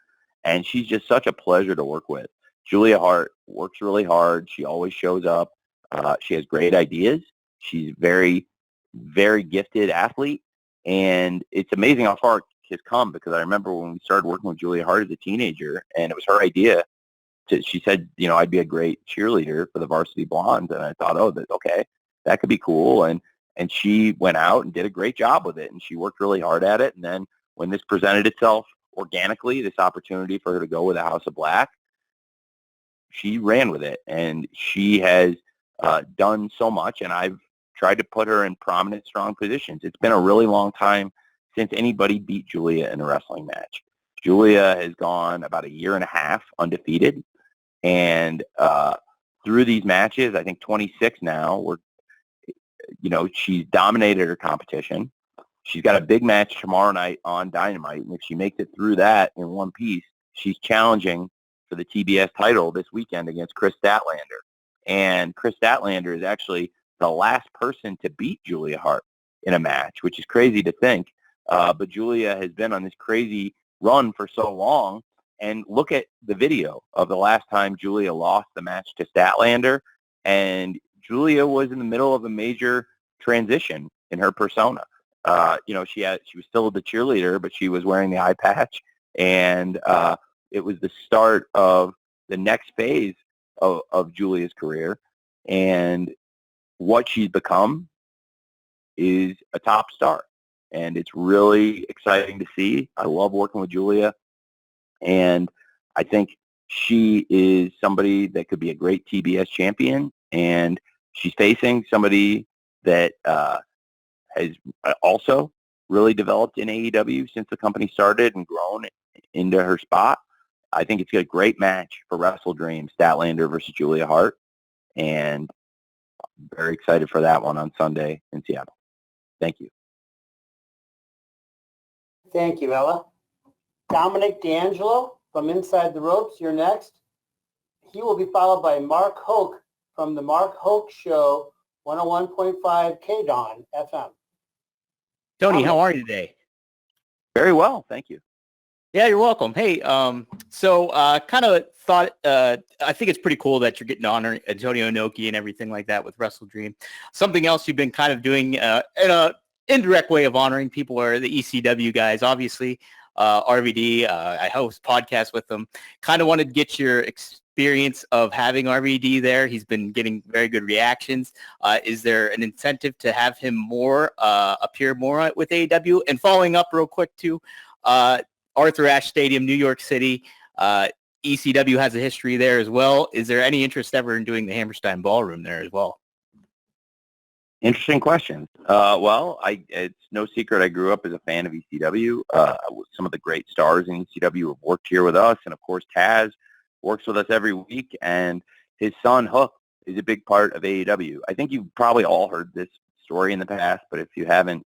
and she's just such a pleasure to work with. Julia Hart works really hard. She always shows up. She has great ideas. She's very, very gifted athlete, and it's amazing how far it has come, because I remember when we started working with Julia Hart as a teenager, and it was her idea. She said, I'd be a great cheerleader for the Varsity Blondes, and I thought, okay, that could be cool. And she went out and did a great job with it, and she worked really hard at it. And then when this presented itself organically, this opportunity for her to go with the House of Black, she ran with it, and she has done so much, and I've tried to put her in prominent, strong positions. It's been a really long time since anybody beat Julia in a wrestling match. Julia has gone about a year and a half undefeated, and through these matches, I think 26 now, she's dominated her competition. She's got a big match tomorrow night on Dynamite, and if she makes it through that in one piece, she's challenging for the TBS title this weekend against Chris Statlander. And Chris Statlander is actually the last person to beat Julia Hart in a match, which is crazy to think. But Julia has been on this crazy run for so long. And look at the video of the last time Julia lost the match to Statlander. And Julia was in the middle of a major transition in her persona. She was still the cheerleader, but she was wearing the eye patch. And it was the start of the next phase of Julia's career. And what she's become is a top star. And it's really exciting to see. I love working with Julia. And I think she is somebody that could be a great TBS champion. And she's facing somebody that has also really developed in AEW since the company started and grown into her spot. I think it's a great match for WrestleDream, Statlander versus Julia Hart. And I'm very excited for that one on Sunday in Seattle. Thank you. Thank you, Ella. Dominic D'Angelo from Inside the Ropes, you're next. He will be followed by Mark Hoke from the Mark Hoke Show, 101.5 KDON FM. Tony, how are you today? Very well, thank you. Yeah, you're welcome. Hey, kind of thought, I think it's pretty cool that you're getting to honor Antonio Inoki and everything like that with WrestleDream. Something else you've been kind of doing in a indirect way of honoring people are the ECW guys. Obviously, RVD, I host podcasts with them. Kind of wanted to get your experience of having RVD there. He's been getting very good reactions. Is there an incentive to have him appear more with AEW? And following up real quick too, Arthur Ashe Stadium, New York City. ECW has a history there as well. Is there any interest ever in doing the Hammerstein Ballroom there as well? Interesting question. It's no secret I grew up as a fan of ECW. Some of the great stars in ECW have worked here with us, and of course Taz works with us every week, and his son Hook is a big part of AEW. I think you've probably all heard this story in the past, but if you haven't,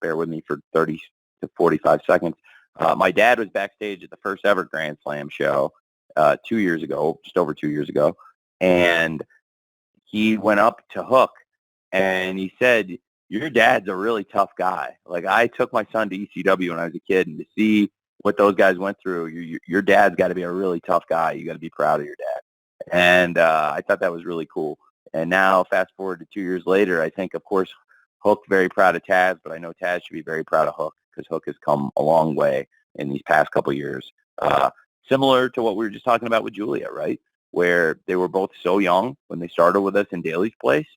bear with me for 30 to 45 seconds. My dad was backstage at the first ever Grand Slam show, 2 years ago, just over 2 years ago, and he went up to Hook and he said, "Your dad's a really tough guy. Like, I took my son to ECW when I was a kid, and to see what those guys went through, your dad's got to be a really tough guy. You got to be proud of your dad." And I thought that was really cool. And now, fast forward to 2 years later, I think, of course, Hook very proud of Taz, but I know Taz should be very proud of Hook because Hook has come a long way in these past couple of years. Similar to what we were just talking about with Julia, right? Where they were both so young when they started with us in Daly's place,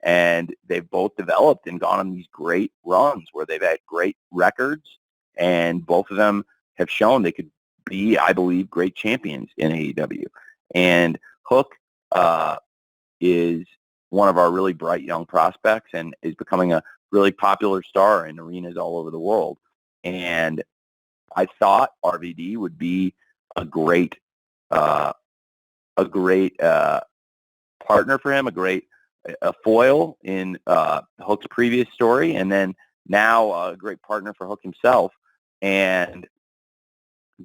and they've both developed and gone on these great runs where they've had great records, and both of them have shown they could be, I believe, great champions in AEW. And Hook is one of our really bright young prospects and is becoming a really popular star in arenas all over the world. And I thought RVD would be a great partner for him, a foil in Hook's previous story, and then now a great partner for Hook himself. And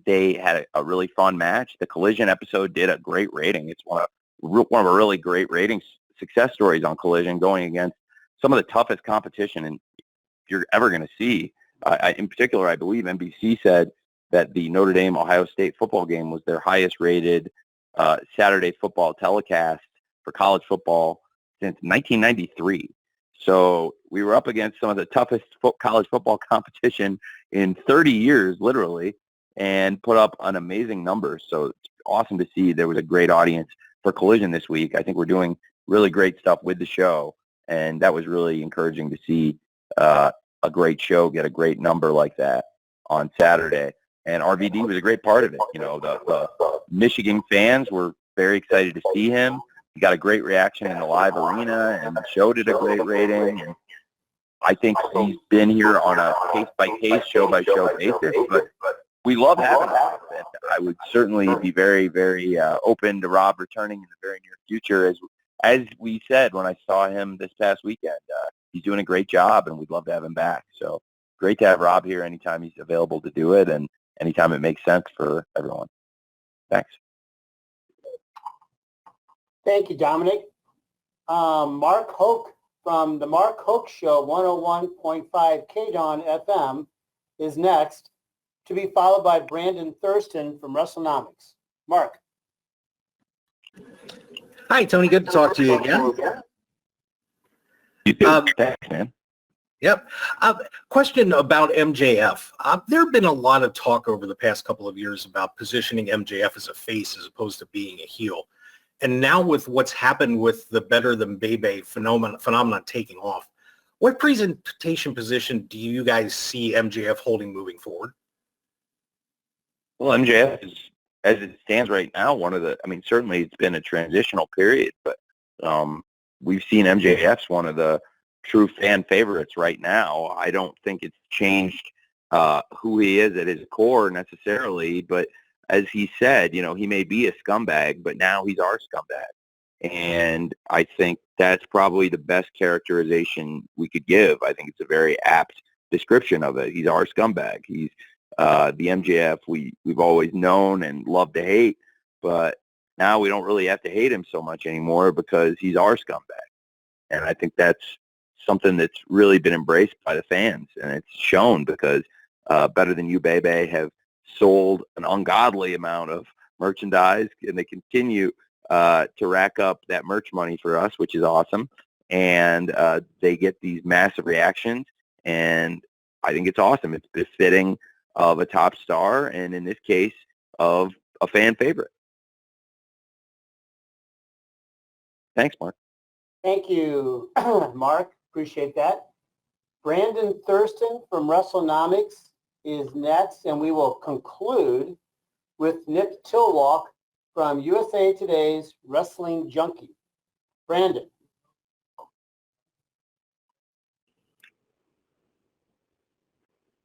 they had a really fun match. The Collision episode did a great rating. It's one of a really great ratings success stories on Collision, going against some of the toughest competition and you're ever going to see. In particular, I believe NBC said that the Notre Dame Ohio State football game was their highest rated Saturday football telecast for college football since 1993. So we were up against some of the toughest college football competition in 30 years, literally, and put up an amazing number. So it's awesome to see there was a great audience for Collision this week. I think we're doing really great stuff with the show, and that was really encouraging to see a great show get a great number like that on Saturday. And RVD was a great part of it. You know, the Michigan fans were very excited to see him. He got a great reaction in the live arena, and the show did a great rating. And I think he's been here on a case-by-case, show-by-show basis, but we love having Rob, and I would certainly be very, very open to Rob returning in the very near future. As we said when I saw him this past weekend, he's doing a great job, and we'd love to have him back. So great to have Rob here anytime he's available to do it, and anytime it makes sense for everyone. Thanks. Thank you, Dominic. Mark Hoke from the Mark Hoke Show, 101.5 KDON FM, is next, to be followed by Brandon Thurston from WrestleNomics. Mark. Hi, Tony. Good to talk to you again. You too. Thanks, man. Yep. Question about MJF. There have been a lot of talk over the past couple of years about positioning MJF as a face as opposed to being a heel. And now with what's happened with the Better Than Bebe phenomenon taking off, what presentation position do you guys see MJF holding moving forward? Well, MJF is, as it stands right now, certainly it's been a transitional period, but we've seen MJF's one of the true fan favorites right now. I don't think it's changed who he is at his core necessarily, but as he said, you know, he may be a scumbag, but now he's our scumbag. And I think that's probably the best characterization we could give. I think it's a very apt description of it. He's our scumbag. He's the MJF we've always known and loved to hate, but now we don't really have to hate him so much anymore because he's our scumbag. And I think that's something that's really been embraced by the fans, and it's shown because Better Than You, Bebe have sold an ungodly amount of merchandise, and they continue to rack up that merch money for us, which is awesome. And they get these massive reactions, and I think it's awesome. It's befitting of a top star, and in this case, of a fan favorite. Thanks, Mark. Thank you, Mark. Appreciate that. Brandon Thurston from WrestleNomics is next, and we will conclude with Nick Tillwalk from USA Today's Wrestling Junkie. Brandon.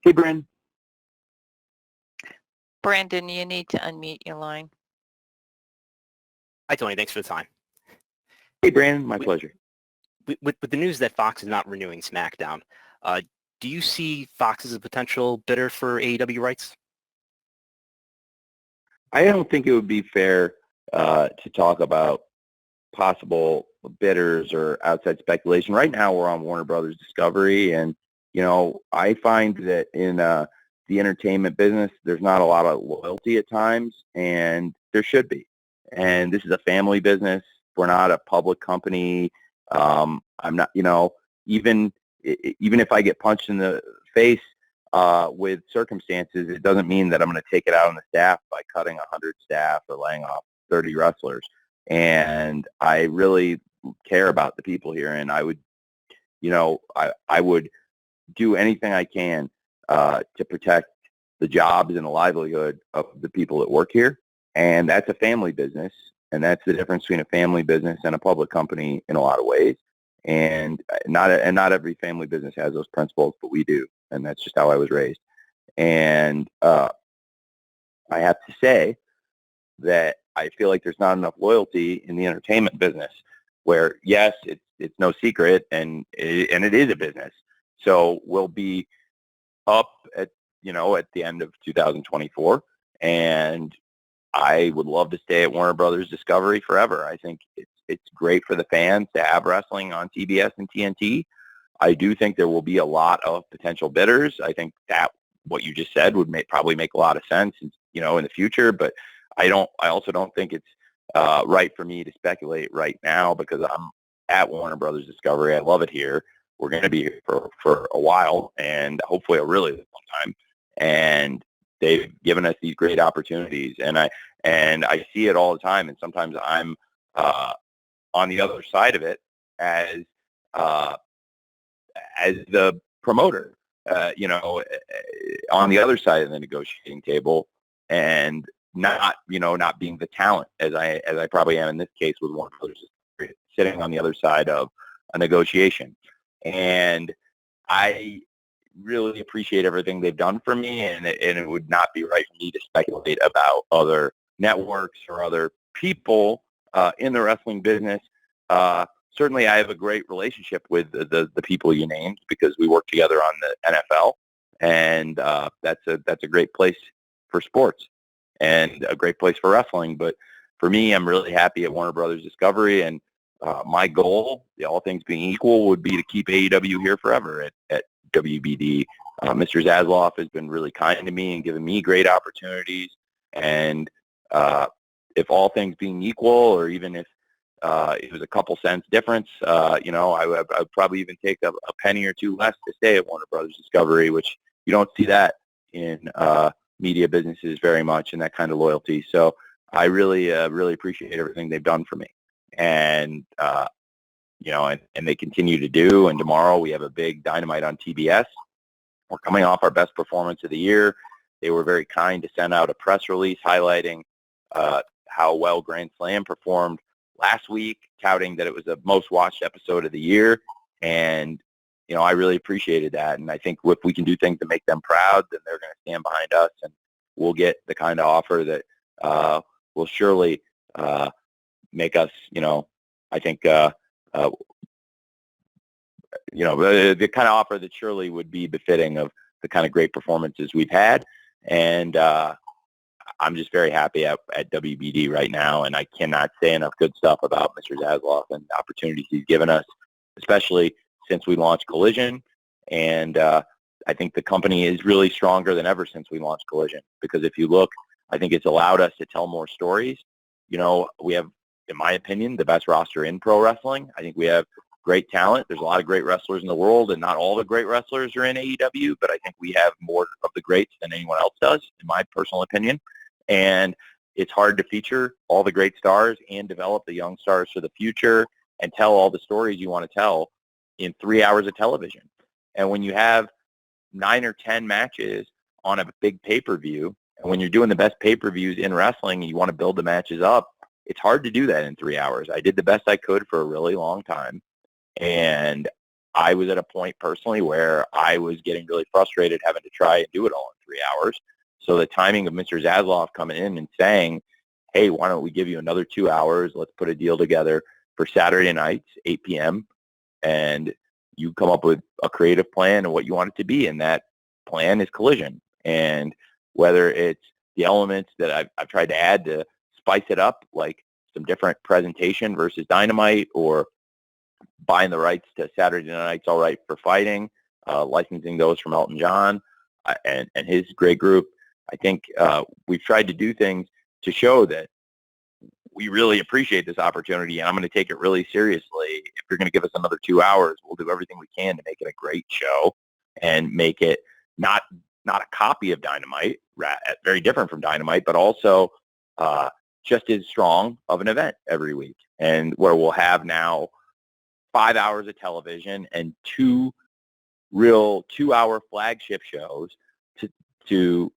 Hey, Brandon. Brandon, you need to unmute your line. Hi, Tony. Thanks for the time. Hey, Brandon. My pleasure. With the news that Fox is not renewing SmackDown, do you see Fox as a potential bidder for AEW rights? I don't think it would be fair to talk about possible bidders or outside speculation. Right now, we're on Warner Brothers Discovery, and I find that in the entertainment business, there's not a lot of loyalty at times, and there should be. And this is a family business. We're not a public company. I'm not, even if I get punched in the face with circumstances, it doesn't mean that I'm going to take it out on the staff by cutting 100 staff or laying off 30 wrestlers. And I really care about the people here, and I would, I would do anything I can to protect the jobs and the livelihood of the people that work here. And that's a family business, and that's the difference between a family business and a public company in a lot of ways. And not every family business has those principles, but we do, and that's just how I was raised. And I have to say that I feel like there's not enough loyalty in the entertainment business, where yes, it's no secret, and it is a business. So we'll be up at the end of 2024, and I would love to stay at Warner Brothers Discovery forever. I think it's great for the fans to have wrestling on TBS and TNT. I do think there will be a lot of potential bidders. I think that what you just said would probably make a lot of sense, in the future. But I also don't think it's right for me to speculate right now, because I'm at Warner Brothers Discovery. I love it here. We're going to be here for a while, and hopefully a really long time. And they've given us these great opportunities, and I see it all the time. And sometimes I'm on the other side of it as the promoter, on the other side of the negotiating table, and not being the talent as I probably am in this case with Warner Brothers, sitting on the other side of a negotiation. And I really appreciate everything they've done for me, and it would not be right for me to speculate about other networks or other people in the wrestling business. Certainly, I have a great relationship with the people you named, because we work together on the NFL, and that's a great place for sports and a great place for wrestling. But for me, I'm really happy at Warner Brothers Discovery, and my goal, all things being equal, would be to keep AEW here forever at WBD. Mr. Zasloff has been really kind to me and given me great opportunities. And if all things being equal, or even if it was a couple cents difference, I would probably even take a penny or two less to stay at Warner Brothers Discovery, which you don't see that in media businesses very much, and that kind of loyalty. So I really appreciate everything they've done for me. And and they continue to do. And tomorrow we have a big Dynamite on TBS. We're coming off our best performance of the year. They were very kind to send out a press release highlighting how well Grand Slam performed last week, touting that it was the most watched episode of the year. And I really appreciated that. And I think if we can do things to make them proud, then they're going to stand behind us, and we'll get the kind of offer that will surely make us, I think, the kind of offer that surely would be befitting of the kind of great performances we've had. And I'm just very happy at WBD right now, and I cannot say enough good stuff about Mr. Zasloff and the opportunities he's given us, especially since we launched Collision. And I think the company is really stronger than ever since we launched Collision, because if you look, I think it's allowed us to tell more stories. We have, in my opinion, the best roster in pro wrestling. I think we have great talent. There's a lot of great wrestlers in the world, and not all the great wrestlers are in AEW, but I think we have more of the greats than anyone else does, in my personal opinion. And it's hard to feature all the great stars and develop the young stars for the future and tell all the stories you want to tell in 3 hours of television. And when you have 9 or 10 matches on a big pay-per-view, and when you're doing the best pay-per-views in wrestling and you want to build the matches up, it's hard to do that in 3 hours. I did the best I could for a really long time. And I was at a point personally where I was getting really frustrated having to try and do it all in 3 hours. So the timing of Mr. Zasloff coming in and saying, hey, why don't we give you another 2 hours? Let's put a deal together for Saturday nights, 8 p.m. And you come up with a creative plan of what you want it to be. And that plan is Collision. And whether it's the elements that I've tried to add to spice it up, like some different presentation versus Dynamite, or buying the rights to Saturday Night's All Right for Fighting, licensing those from Elton John and his great group. I think we've tried to do things to show that we really appreciate this opportunity, and I'm going to take it really seriously. If you're going to give us another 2 hours, we'll do everything we can to make it a great show and make it not a copy of Dynamite, very different from Dynamite, but also just as strong of an event every week, and where we'll have now 5 hours of television and 2 real 2-hour flagship shows to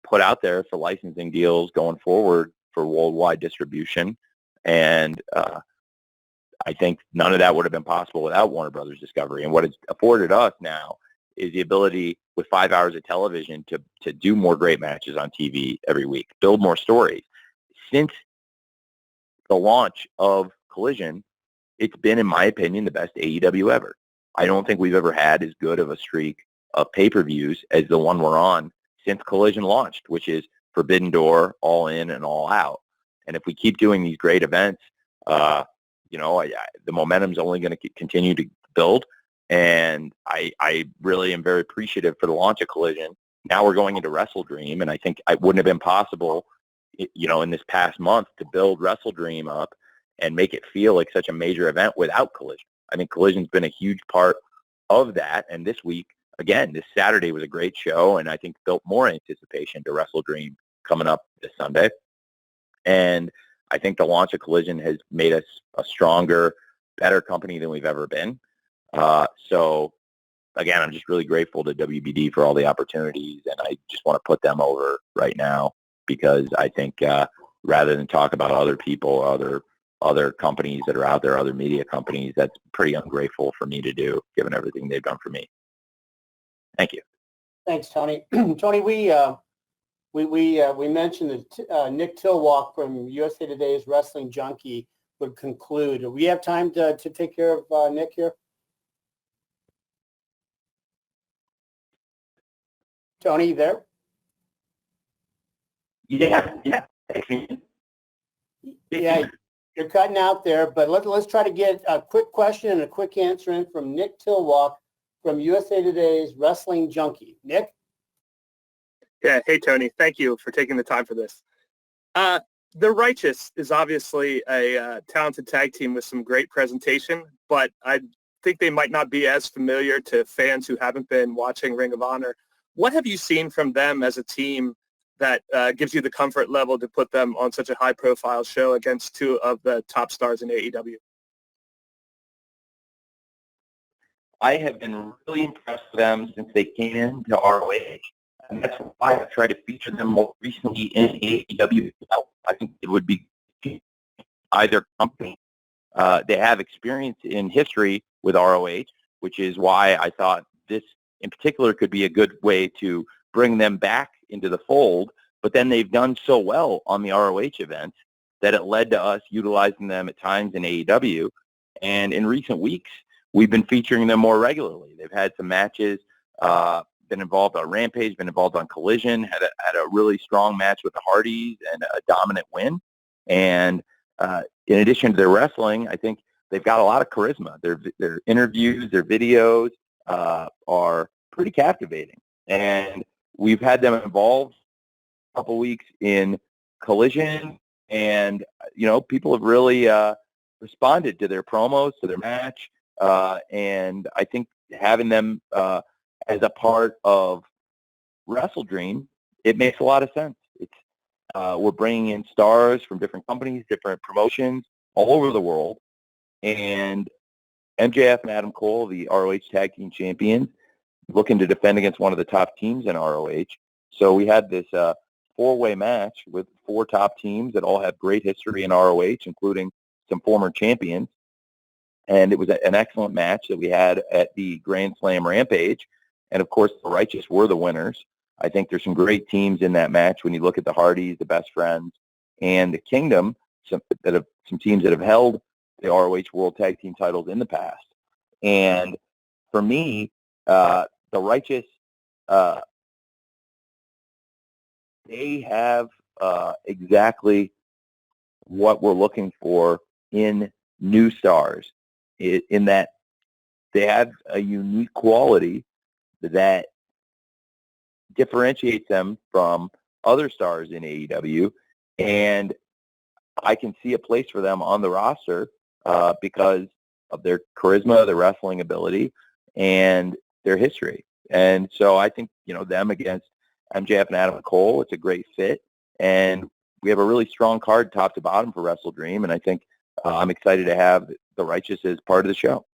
put out there for licensing deals going forward for worldwide distribution. And I think none of that would have been possible without Warner Brothers Discovery. And what it's afforded us now is the ability, with 5 hours of television, to do more great matches on TV every week, build more stories. Since the launch of Collision, it's been, in my opinion, the best AEW ever. I don't think we've ever had as good of a streak of pay-per-views as the one we're on since Collision launched, which is Forbidden Door, All In, and All Out. And if we keep doing these great events, the momentum's only going to continue to build. And I really am very appreciative for the launch of Collision. Now we're going into WrestleDream, and I think it wouldn't have been possible, in this past month, to build WrestleDream up and make it feel like such a major event without Collision. I mean, Collision's been a huge part of that, and this week, again, this Saturday was a great show, and I think built more anticipation to WrestleDream coming up this Sunday. And I think the launch of Collision has made us a stronger, better company than we've ever been. So, again, I'm just really grateful to WBD for all the opportunities, and I just want to put them over right now, because I think rather than talk about other people, other companies that are out there, other media companies, that's pretty ungrateful for me to do, given everything they've done for me. Thank you. Thanks, Tony. Tony, we mentioned that Nick Tillwalk from USA Today's Wrestling Junkie would conclude. Do we have time to take care of Nick here? Tony, you there? Yeah. Yeah, you're cutting out there, but let's try to get a quick question and a quick answer in from Nick Tillwalk from USA Today's Wrestling Junkie. Nick? Yeah. Hey, Tony. Thank you for taking the time for this. The Righteous is obviously a talented tag team with some great presentation, but I think they might not be as familiar to fans who haven't been watching Ring of Honor. What have you seen from them as a team that gives you the comfort level to put them on such a high-profile show against 2 of the top stars in AEW? I have been really impressed with them since they came into ROH, and that's why I've tried to feature them more recently in AEW. I think it would be either company. They have experience in history with ROH, which is why I thought this in particular could be a good way to bring them back into the fold. But then they've done so well on the ROH events that it led to us utilizing them at times in AEW. And in recent weeks, we've been featuring them more regularly. They've had some matches, been involved on Rampage, been involved on Collision, had a really strong match with the Hardys and a dominant win. And in addition to their wrestling, I think they've got a lot of charisma. Their interviews, their videos are pretty captivating. And we've had them involved a couple weeks in Collision, and people have really responded to their promos, to their match, and I think having them as a part of WrestleDream, it makes a lot of sense. It's we're bringing in stars from different companies, different promotions all over the world, and MJF and Adam Cole, the ROH Tag Team Champions, looking to defend against one of the top teams in ROH. So we had this 4-way match with 4 top teams that all have great history in ROH, including some former champions. And it was an excellent match that we had at the Grand Slam Rampage. And, of course, the Righteous were the winners. I think there's some great teams in that match when you look at the Hardys, the Best Friends, and the Kingdom, some teams that have held the ROH World Tag Team titles in the past. And for me, the Righteous they have exactly what we're looking for in new stars, in that they have a unique quality that differentiates them from other stars in AEW, and I can see a place for them on the roster because of their charisma, their wrestling ability, and their history. And so I think, them against MJF and Adam Cole, it's a great fit. And we have a really strong card top to bottom for WrestleDream, and I think I'm excited to have the Righteous as part of the show.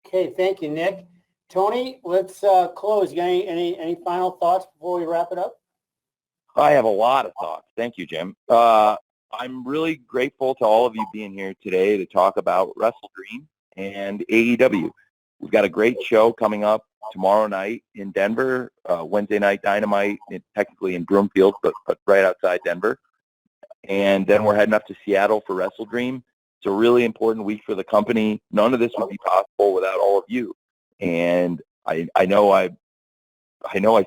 Okay, thank you, Nick. Tony, let's close. You got any final thoughts before we wrap it up? I have a lot of thoughts. Thank you, Jim. I'm really grateful to all of you being here today to talk about WrestleDream and AEW. We've got a great show coming up tomorrow night in Denver, Wednesday Night Dynamite, technically in Broomfield, but right outside Denver. And then we're heading up to Seattle for WrestleDream. It's a really important week for the company. None of this would be possible without all of you. And I know I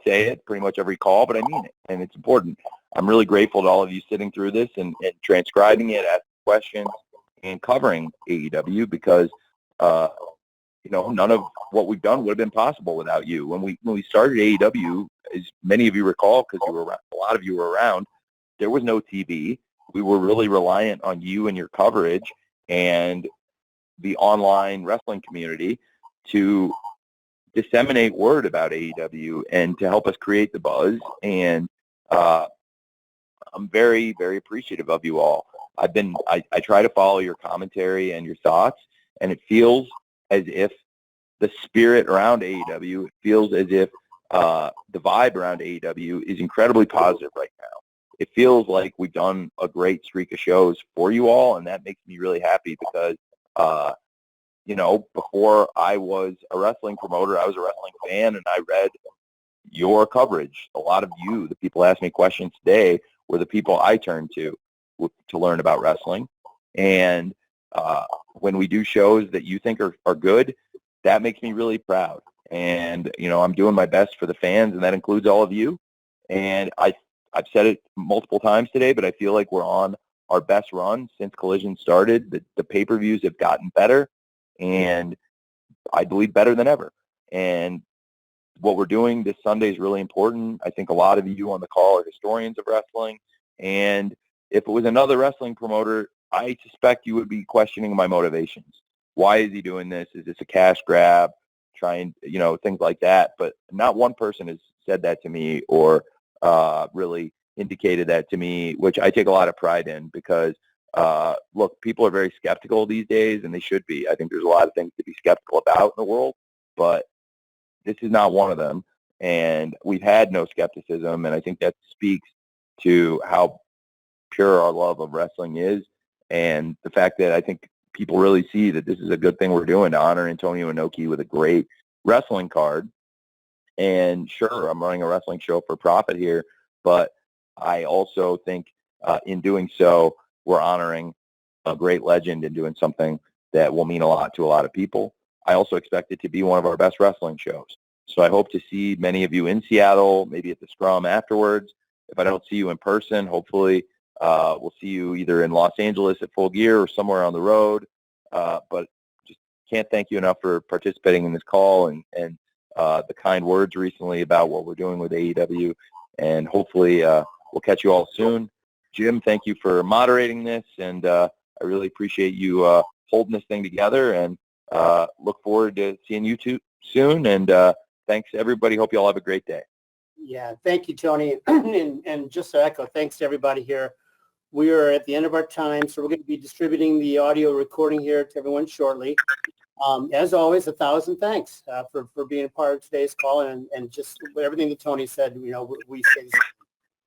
say it pretty much every call, but I mean it, and it's important. I'm really grateful to all of you sitting through this and transcribing it, asking questions, and covering AEW because, none of what we've done would have been possible without you. When we started AEW, as many of you recall, because a lot of you were around, there was no TV. We were really reliant on you and your coverage and the online wrestling community to disseminate word about AEW and to help us create the buzz. And I'm very, very appreciative of you all. I try to follow your commentary and your thoughts, and it feels as if the spirit around AEW, it feels as if the vibe around AEW is incredibly positive right now. It feels like we've done a great streak of shows for you all, and that makes me really happy because before I was a wrestling promoter, I was a wrestling fan, and I read your coverage. A lot of you, the people ask me questions today, were the people I turned to learn about wrestling. And when we do shows that you think are good, that makes me really proud. And, I'm doing my best for the fans, and that includes all of you. And I've said it multiple times today, but I feel like we're on our best run since Collision started. The pay-per-views have gotten better, and I believe better than ever. And what we're doing this Sunday is really important. I think a lot of you on the call are historians of wrestling. And if it was another wrestling promoter, I suspect you would be questioning my motivations. Why is he doing this? Is this a cash grab? Trying, things like that. But not one person has said that to me or really indicated that to me, which I take a lot of pride in because, look, people are very skeptical these days, and they should be. I think there's a lot of things to be skeptical about in the world, but this is not one of them. And we've had no skepticism, and I think that speaks to how pure our love of wrestling is, and the fact that I think people really see that this is a good thing we're doing to honor Antonio Inoki with a great wrestling card. And sure, I'm running a wrestling show for profit here, but I also think in doing so, we're honoring a great legend and doing something that will mean a lot to a lot of people. I also expect it to be one of our best wrestling shows. So I hope to see many of you in Seattle, maybe at the Scrum afterwards. If I don't see you in person, hopefully we'll see you either in Los Angeles at Full Gear or somewhere on the road. But just can't thank you enough for participating in this call and the kind words recently about what we're doing with AEW. And hopefully we'll catch you all soon. Jim, thank you for moderating this, and I really appreciate you holding this thing together, and look forward to seeing you two soon. And thanks, everybody. Hope you all have a great day. Yeah, thank you, Tony. and just to echo, thanks to everybody here. We are at the end of our time, so we're going to be distributing the audio recording here to everyone shortly. As always, 1,000 thanks for being a part of today's call, and just everything that Tony said, we say.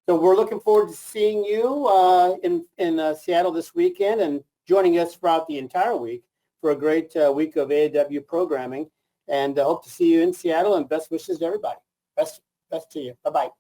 So we're looking forward to seeing you in Seattle this weekend and joining us throughout the entire week for a great week of AEW programming. And hope to see you in Seattle, and best wishes to everybody. Best to you. Bye-bye.